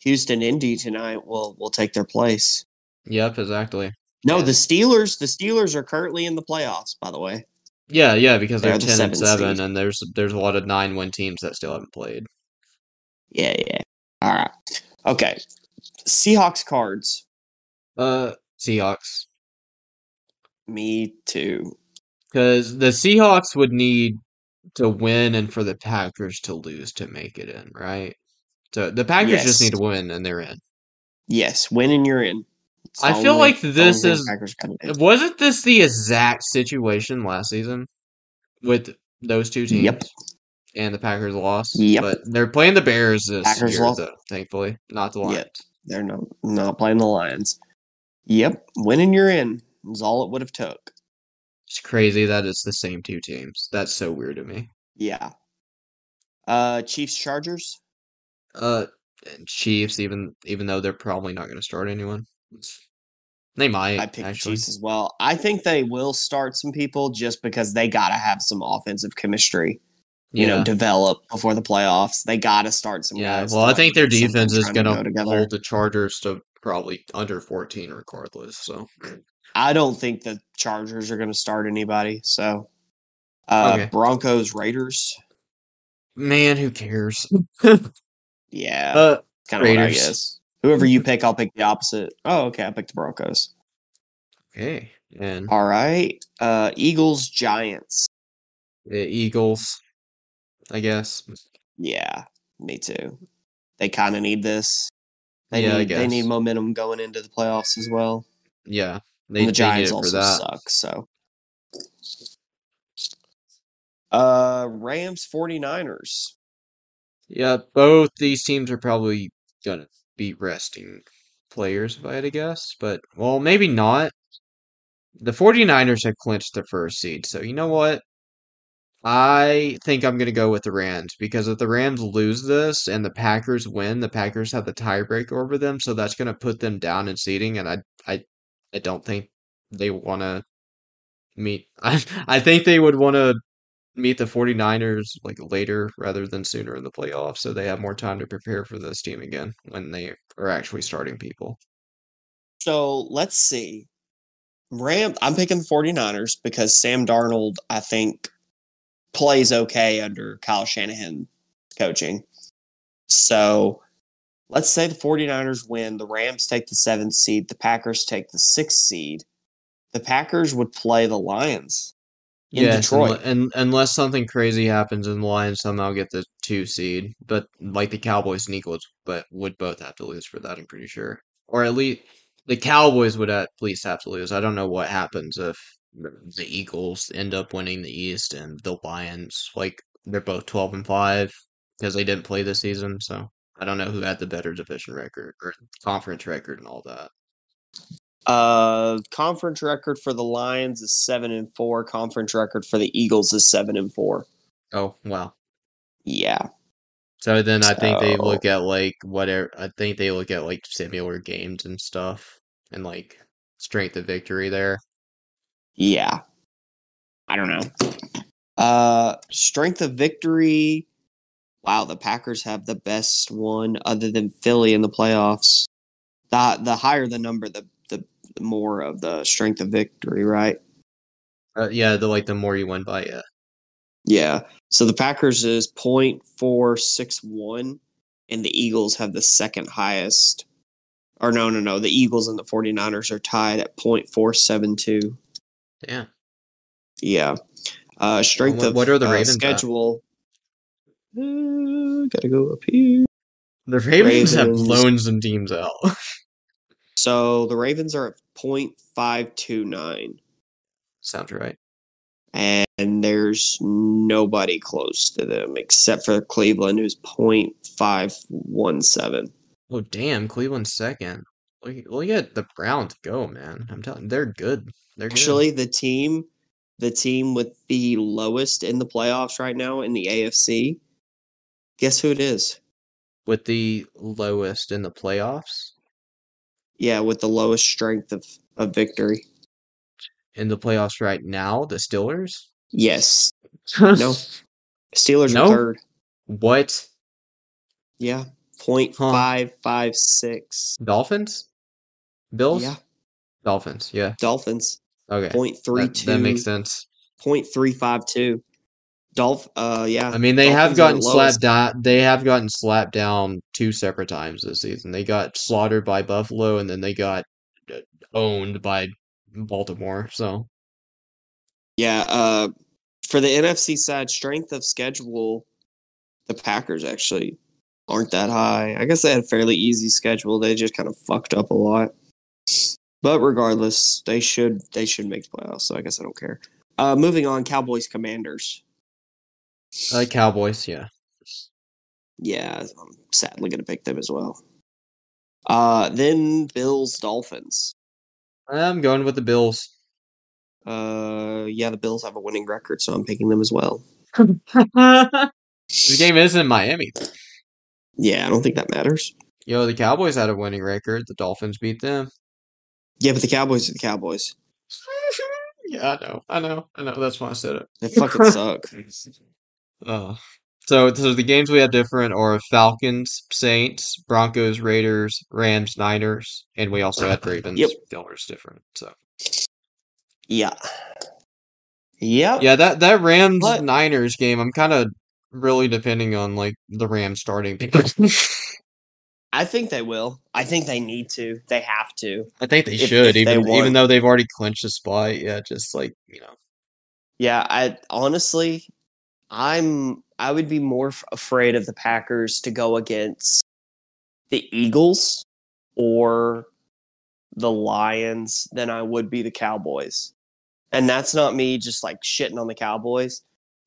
Houston Indy tonight will take their place. Yep, exactly. No, And the Steelers are currently in the playoffs, by the way. yeah, because they're They're the 10 and 7th 7 seed. and there's a lot of 9-win teams that still haven't played. Yeah. All right. Okay. Seahawks Cards. Seahawks. Me too. Because the Seahawks would need to win and for the Packers to lose to make it in, right? So the Packers just Yes. need to win and they're in. Yes, win and you're in. It's the I feel only like this thing is Packers gotta do. wasn't this the exact situation last season with those two Yep. teams and the Packers lost? Yep. But they're playing the Bears this Packers year, lost. though, thankfully, not the Yeah. Lions. They're not playing the Lions. Yep. Winning you're in is all it would have took. It's crazy that it's the same two teams. That's so weird to me. Yeah. Chiefs Chargers. And Chiefs, even though they're probably not going to start anyone, they might I picked the actually. Chiefs as well. I think they will start some people just because they gotta have some offensive chemistry. Yeah, Develop before the playoffs. They gotta start some yeah. guys. Well, to, I think their get something defense is trying going go to together. hold the Chargers to probably under 14 regardless. So I don't think the Chargers are going to start anybody. So, Okay. Broncos Raiders. Man, who cares? Yeah, kind of what I Raiders. guess. Whoever you pick, I'll pick the opposite. Oh, okay. I picked the Broncos. Okay, and All right. Eagles Giants. the Eagles, I guess. Yeah, me too. They kind of need this. I They guess. need momentum going into the playoffs as well. Yeah, And they the Giants need it for also that. suck. So, Rams 49ers. Yeah, both these teams are probably gonna be resting players, if I had to guess. But, well, maybe not. The 49ers have clinched the first seed, so you know what? I think I'm going to go with the Rams because if the Rams lose this and the Packers win, the Packers have the tiebreaker over them, so that's going to put them down in seeding, and I don't think they want to meet. I think they would want to meet the 49ers like later rather than sooner in the playoffs, so they have more time to prepare for this team again when they are actually starting people. So let's see. I'm picking the 49ers because Sam Darnold, I think, plays okay under Kyle Shanahan coaching. So let's say the 49ers win. The Rams take the 7th seed. The Packers take the 6th seed. The Packers would play the Lions in Yes, Detroit. and unless something crazy happens and the Lions somehow get the 2 seed, but like the Cowboys and Eagles, but would both have to lose for that, I'm pretty sure. Or at least the Cowboys would at least have to lose. I don't know what happens if the Eagles end up winning the East and the Lions, like they're both 12-5 because they didn't play this season, so I don't know who had the better division record or conference record and all that. Conference record for the Lions is 7-4. Conference record for the Eagles is 7-4. Oh, wow. Yeah. So then I think they look So at like whatever. I think they look at like similar games and stuff, and like strength of victory there. yeah. I don't know. Strength of victory. Wow, the Packers have the best one other than Philly in the playoffs. The higher the number, the more of the strength of victory, right? Yeah, the more you win by, yeah. Yeah. So the Packers is 0.461, and the Eagles have the second highest. Or no. The Eagles and the 49ers are tied at 0.472. Yeah. Yeah. Strength Well, of what are the Ravens at? schedule. Gotta go up here. The Ravens have Ravens. blown some teams out. So the Ravens are at 0.529. Sounds right. And there's nobody close to them except for Cleveland, who's 0.517. Oh, damn, Cleveland's second. Look at the Browns go, man. I'm telling you, they're good. They're good. Actually, the team with the lowest in the playoffs right now in the AFC, guess who it is? With the lowest in the playoffs? Yeah, with the lowest strength of victory. In the playoffs right now, the Steelers? Yes. No. Steelers No? are third. What? Yeah. 0.556. Dolphins? Bills? Yeah. Dolphins, yeah. Dolphins. Okay. 0.32. That makes sense. 0.352. Yeah. I mean, they have Dolphins are gotten lowest. slapped down. They have gotten slapped down 2 separate times this season. They got slaughtered by Buffalo, and then they got owned by Baltimore. So Yeah, for the NFC side, strength of schedule, the Packers actually aren't that high. I guess they had a fairly easy schedule. They just kind of fucked up a lot. But regardless, they should make the playoffs. So I guess I don't care. Moving on, Cowboys Commanders. Cowboys, yeah. Yeah, I'm sadly going to pick them as well. Then Bills Dolphins. I'm going with the Bills. Yeah, the Bills have a winning record, so I'm picking them as well. The game is in Miami. Yeah, I don't think that matters. Yo, the Cowboys had a winning record. The Dolphins beat them. Yeah, but the Cowboys are the Cowboys. Yeah, I know. That's why I said it. They fucking suck. So the games we have different are Falcons, Saints, Broncos, Raiders, Rams, Niners, and we also had Ravens. Yep. Steelers different. So Yeah. Yep. yeah, that Rams But- Niners game, I'm kind of really depending on like the Rams starting. I think they will. I think they need to. They have to. I think they If should, they even want. though they've already clinched a spot. Yeah, just like Yeah, I honestly, I would be more afraid of the Packers to go against the Eagles or the Lions than I would be the Cowboys. And that's not me just like shitting on the Cowboys,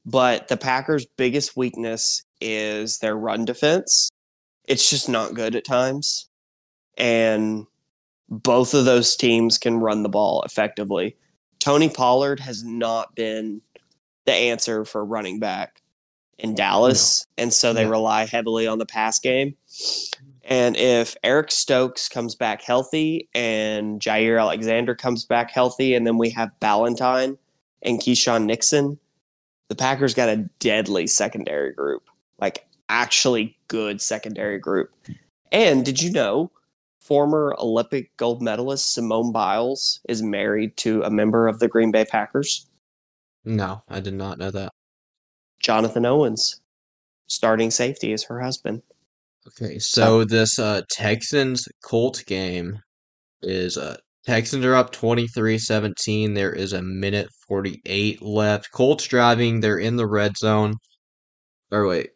but the Packers' biggest weakness is their run defense. It's just not good at times. And both of those teams can run the ball effectively. Tony Pollard has not been the answer for running back in Dallas, and so they rely heavily on the pass game. And if Eric Stokes comes back healthy and Jair Alexander comes back healthy, and then we have Ballantyne and Keyshawn Nixon, the Packers got a deadly secondary group, like actually good secondary group. And did you know former Olympic gold medalist Simone Biles is married to a member of the Green Bay Packers? no, I did not know that. Jonathan Owens, starting safety, is her husband. Okay, so this Texans Colt game is Texans are up 23-17. There is a minute 48 left. Colts driving, they're in the red zone. Or wait.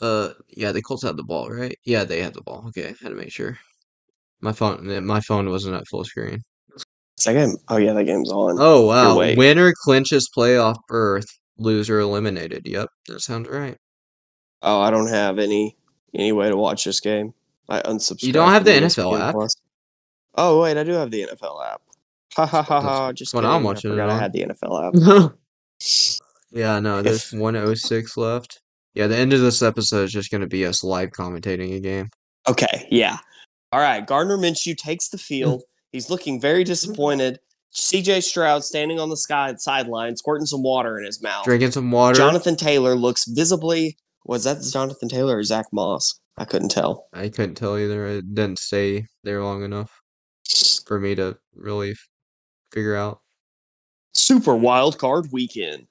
Yeah, the Colts have the ball, right? Yeah, they have the ball. Okay, I had to make sure. My phone wasn't at full screen. That game? Oh yeah, that game's on. Oh wow. Wait. Winner clinches playoff berth, loser eliminated. Yep, that sounds right. Oh, I don't have any way to watch this game. I unsubscribed. You don't have the from NFL ESPN app? Plus. Oh wait, I do have the NFL app. Ha ha ha ha! That's Just what kidding. I'm watching I it forgot I on. had the NFL app. Yeah, no, there's If- 106 left. Yeah, the end of this episode is just going to be us live commentating a game. Okay, yeah. All right, Gardner Minshew takes the field. He's looking very disappointed. CJ Stroud standing on the sideline, squirting some water in his mouth. Drinking some water. Jonathan Taylor looks visibly. Was that Jonathan Taylor or Zach Moss? I couldn't tell. I couldn't tell either. It didn't stay there long enough for me to really figure out. Super wild card weekend.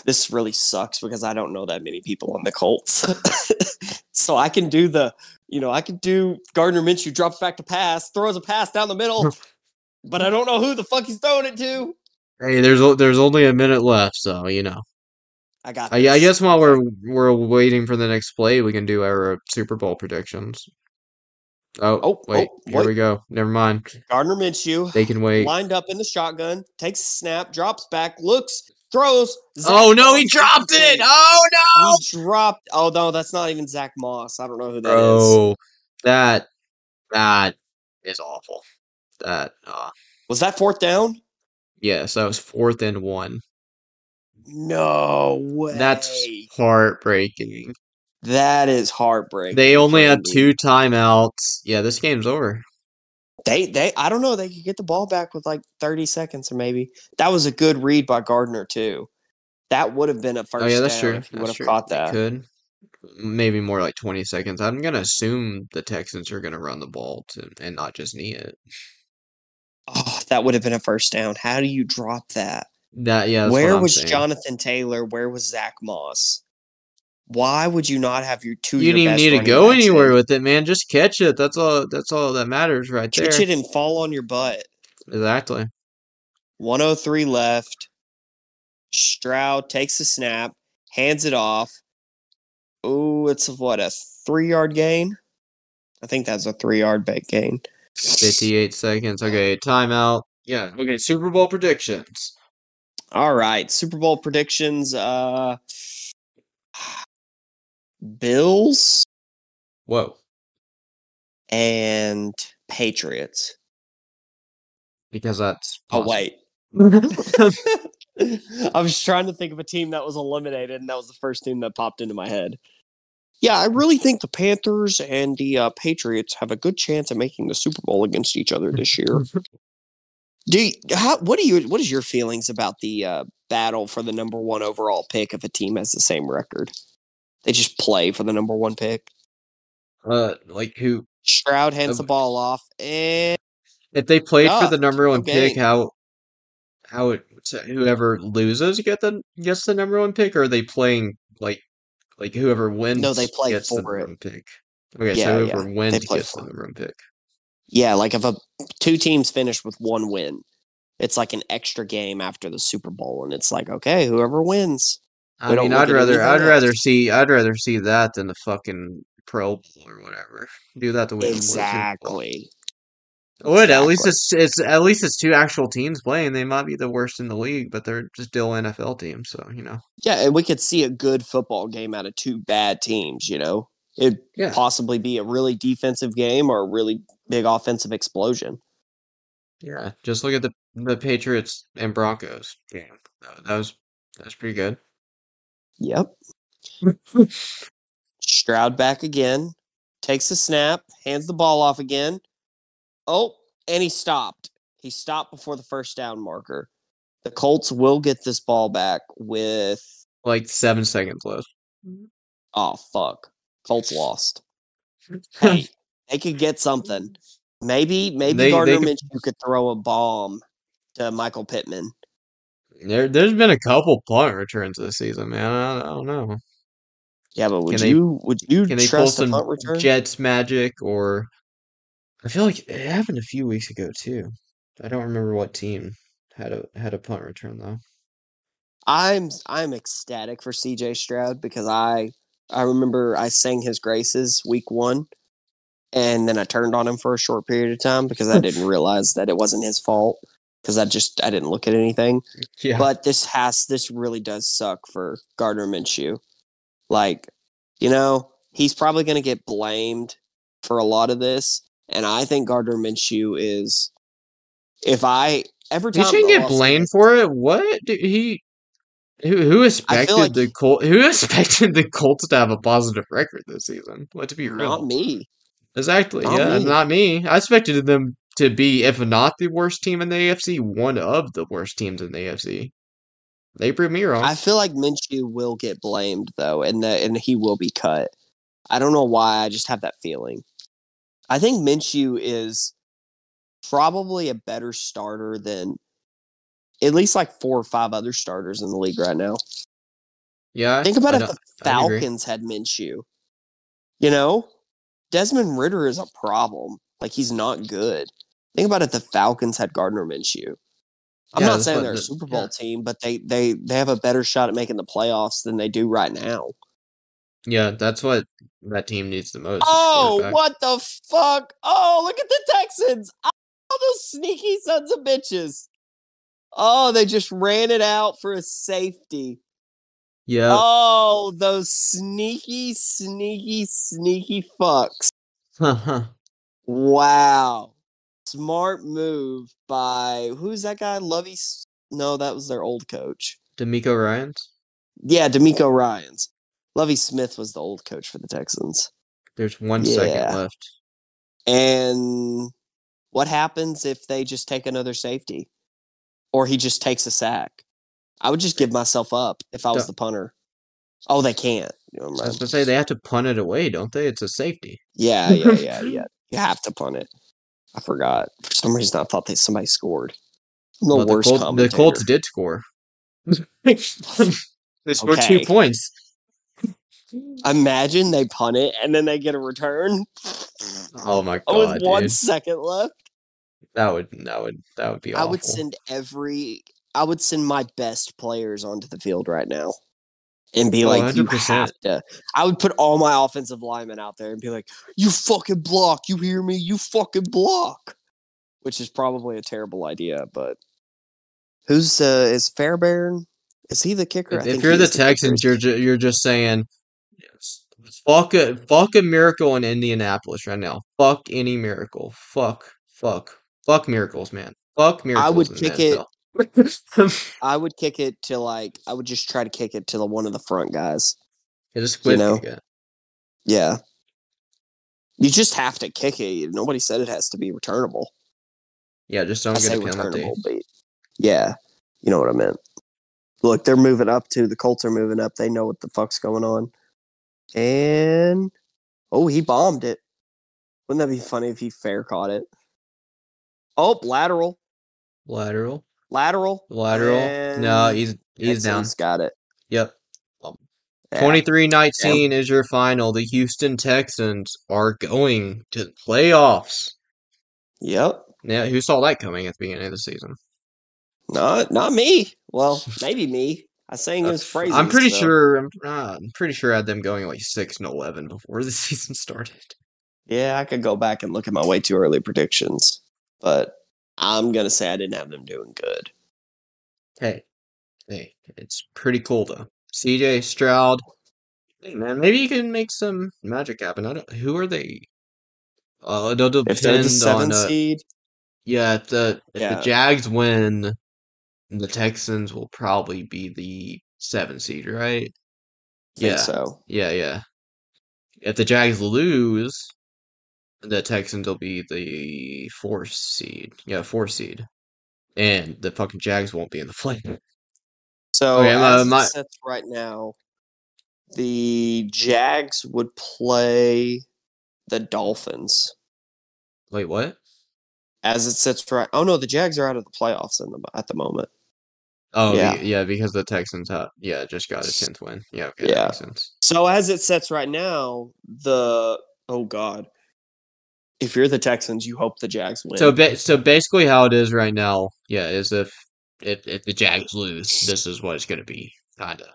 This really sucks because I don't know that many people on the Colts. So I can do Gardner Minshew drops back to pass, throws a pass down the middle, but I don't know who the fuck he's throwing it to. Hey, there's only a minute left, so I got I this. guess while we're waiting for the next play, we can do our Super Bowl predictions. Wait, here we go. Never mind. Gardner Minshew, They can wait. lined up in the shotgun, takes a snap, drops back, looks, throws. Oh no, he dropped it! Oh no! He dropped. Oh no, that's not even Zach Moss. I don't know who that is. Bro, that is awful. Was that fourth down? Yes, that was 4th and 1. No way. That's heartbreaking. That is heartbreaking. They only for have Indy. 2 timeouts. Yeah, this game's over. They I don't know. They could get the ball back with like 30 seconds or maybe. That was a good read by Gardner too. That would have been a first Oh yeah, that's down true. if he would That's have true. caught They that. could. Maybe more like 20 seconds. I'm gonna assume the Texans are gonna run the ball and not just knee it. Oh, that would have been a first down. How do you drop that? That's Where what I'm was saying. Jonathan Taylor? Where was Zach Moss? Why would you not have your two? You didn't even need to go anywhere with it, man. Just catch it. That's all that matters right there. Catch it and fall on your butt. Exactly. 103 left. Stroud takes the snap, hands it off. Oh, it's a 3-yard gain? I think that's a 3-yard gain. 58 seconds. Okay, timeout. Yeah. Okay, Super Bowl predictions. All right, Super Bowl predictions. Bills Whoa. and Patriots. Because that's Oh possible. wait. I was trying to think of a team that was eliminated, and that was the first team that popped into my head. Yeah, I really think the Panthers and the Patriots have a good chance at making the Super Bowl against each other this year. What is your feelings about the battle for the number one overall pick if a team has the same record? They just play for the number one pick. Like who? Stroud hands the ball off, and If they played for the stuffed. number No one pick, game. whoever loses gets the number one pick, or are they playing like whoever No, they wins play gets the for number it. one pick? Okay, so Yeah, whoever they wins play gets the for it. number one pick. Yeah, like if two teams finish with one win, it's like an extra game after the Super Bowl, and it's like, okay, whoever wins. I We don't mean, look at anything else. I'd rather see that than the fucking Pro Bowl or whatever. Do that to win more Super Bowl. Exactly. Would at least Exactly. it's two actual teams playing. They might be the worst in the league, but they're just still NFL teams, so you know. Yeah, and we could see a good football game out of two bad teams, you know? It'd Yeah. possibly be a really defensive game or a really big offensive explosion. Yeah, just look at the Patriots and Broncos game. That was pretty good. Yep. Stroud back again, takes a snap, hands the ball off again. Oh, and he stopped. He stopped before the first down marker. The Colts will get this ball back with Like 7 seconds left. oh fuck. Colts lost. Hey, they could get something. Maybe They Gardner could, Minshew could throw a bomb to Michael Pittman. there's been a couple punt returns this season, man. I don't know. Yeah, but would Can they you can they pull trust a some punt return? Jets magic, or I feel like it happened a few weeks ago too. I don't remember what team had a punt return though. I'm ecstatic for CJ Stroud because I remember I sang his graces week 1 and then I turned on him for a short period of time because I didn't realize that it wasn't his fault because I didn't look at anything. Yeah. But this really does suck for Gardner Minshew. Like, you know, he's probably going to get blamed for a lot of this, and I think Gardner Minshew is every He time shouldn't get I'll say blamed this, for it. What? Who I feel like Who expected the Colts to have a positive record this season? Let's be not real. me, Exactly. not Yeah, me. not me. I expected them to be, if not the worst team in the AFC, one of the worst teams in the AFC. They proved me wrong. I feel like Minshew will get blamed though, and he will be cut. I don't know why. I just have that feeling. I think Minshew is probably a better starter than at least like 4 or 5 other starters in the league right now. Yeah, Think about if the I'd agree. Falcons had Minshew. You know, Desmond Ritter is a problem. Like he's not good. Think about if the Falcons had Gardner Minshew. I'm Yeah, not that's saying what they're a Super Bowl team, but they have a better shot at making the playoffs than they do right now. Yeah, that's what that team needs the most. Oh, what the fuck? Oh, look at the Texans. Oh, those sneaky sons of bitches. Oh, they just ran it out for a safety. Yeah. Oh, those sneaky, sneaky, sneaky fucks. Wow. Smart move by who's that guy? Lovey? No, that was their old coach. D'Amico Ryans? Yeah, D'Amico Ryans. Lovey Smith was the old coach for the Texans. There's 1 second left. And what happens if they just take another safety? Or he just takes a sack? I would just give myself up if I was the punter. Oh, they can't. I was going to say they have to punt it away, don't they? It's a safety. Yeah. You have to punt it. I forgot. For some reason, I thought somebody scored. The Colts did score. They scored 2 points. Imagine they punt it and then they get a return. Oh my god! With 1 second left. That would be awful. I would send my best players onto the field right now. and be Oh, like, you 100%. have to. I would put all my offensive linemen out there and be like, you fucking block. You hear me? You fucking block. Which is probably a terrible idea, but is Fairbairn? Is he the kicker? I If think you're he the is the kicker. Texans, you're just saying, fuck a miracle in Indianapolis right now. Fuck any miracle. Fuck miracles, man. Fuck I miracles would in the kick it. NFL. I would kick it to I would just try to kick it to one of the front guys. Yeah, just You squib know? kick it. Yeah. You just have to kick it. Nobody said it has to be returnable. Yeah, just I don't get say a penalty. returnable, but yeah, you know what I meant. Look, they're moving up too. The Colts are moving up. They know what the fuck's going on. And he bombed it. Wouldn't that be funny if he fair caught it? Oh, lateral. Lateral. And No, he's down. Texans got it. Yep. Yeah. 23-19 is your final. The Houston Texans are going to the playoffs. Yep. Yeah, who saw that coming at the beginning of the season? Not me. Well, maybe me. I sang his praises. I'm pretty sure I had them going like 6-11 before the season started. Yeah, I could go back and look at my way too early predictions, but I'm gonna say I didn't have them doing good. Hey, it's pretty cool though. CJ Stroud, hey man, maybe you can make some magic happen. Who are they? It'll depend If they're the seventh on seed, yeah. If the yeah, Jags win, the Texans will probably be the 7th seed, right? think so. Yeah. If the Jags lose, the Texans will be the 4th seed. Yeah, 4th seed. And the fucking Jags won't be in the play. So Okay, as it sits right now, the Jags would play the Dolphins. Wait, what? As it sits right, oh no, the Jags are out of the playoffs at the moment. Oh, Yeah. because the Texans just got a 10th win. Yeah, okay, Yeah. that makes sense. So as it sits right now, oh god, if you're the Texans, you hope the Jags win. So basically, how it is right now, yeah, is if the Jags lose, this is what it's going to be, kinda.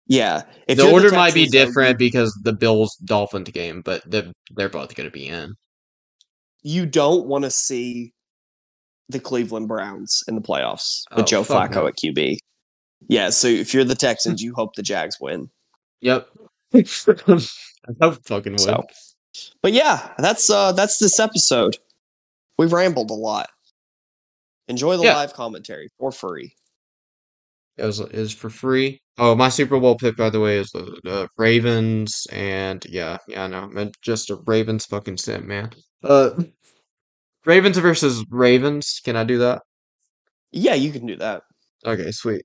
Yeah, if The you're order the might be Texans, though, different because the Bills Dolphins game, but they're both going to be in. you don't want to see the Cleveland Browns in the playoffs with Joe fuck Flacco no. at QB. Yeah, so if you're the Texans, you hope the Jags win. Yep. I fucking would. So, but yeah, that's this episode. We rambled a lot. Enjoy the live commentary for free. It was for free. Oh, my Super Bowl pick, by the way, is the Ravens, and yeah, I know, I'm just a Ravens fucking simp, man. Ravens versus Ravens. Can I do that? Yeah, you can do that. Okay, sweet.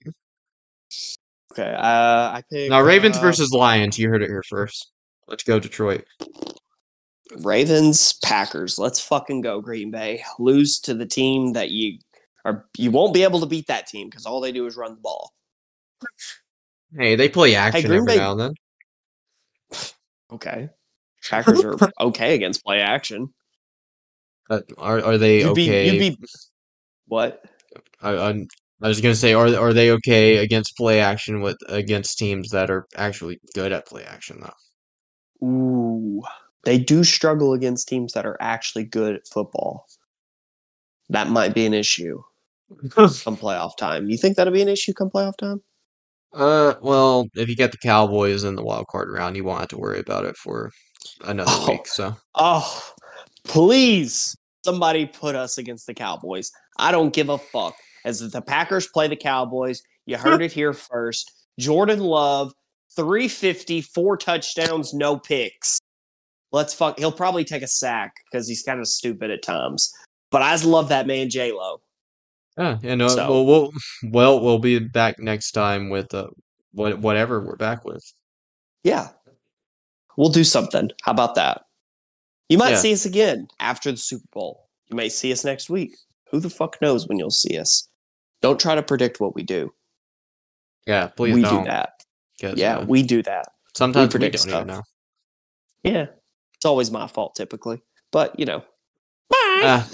Okay, I pick Now, Ravens versus Lions. You heard it here first. Let's go, Detroit. Ravens, Packers. Let's fucking go, Green Bay. Lose to the team that you won't be able to beat that team because all they do is run the ball. Hey, they play action Green every Bay- now and then. Okay. Packers are okay against play action. Are they okay? What? I was gonna say, are they okay against play action against teams that are actually good at play action though? Ooh, they do struggle against teams that are actually good at football. That might be an issue come playoff time. You think that'll be an issue come playoff time? Well, if you get the Cowboys in the wild card round, you won't have to worry about it for another week. So, please, somebody put us against the Cowboys. I don't give a fuck. As the Packers play the Cowboys, you heard it here first. Jordan Love, 350, 4 touchdowns, no picks. He'll probably take a sack because he's kind of stupid at times. But I just love that man, J-Lo. yeah, no, we'll be back next time with whatever we're back with. Yeah. We'll do something. How about that? You might see us again after the Super Bowl. You may see us next week. Who the fuck knows when you'll see us? Don't try to predict what we do. Yeah, please we don't. do that. Yeah, we do that. Sometimes we don't even know. Yeah. It's always my fault typically. But, Bye.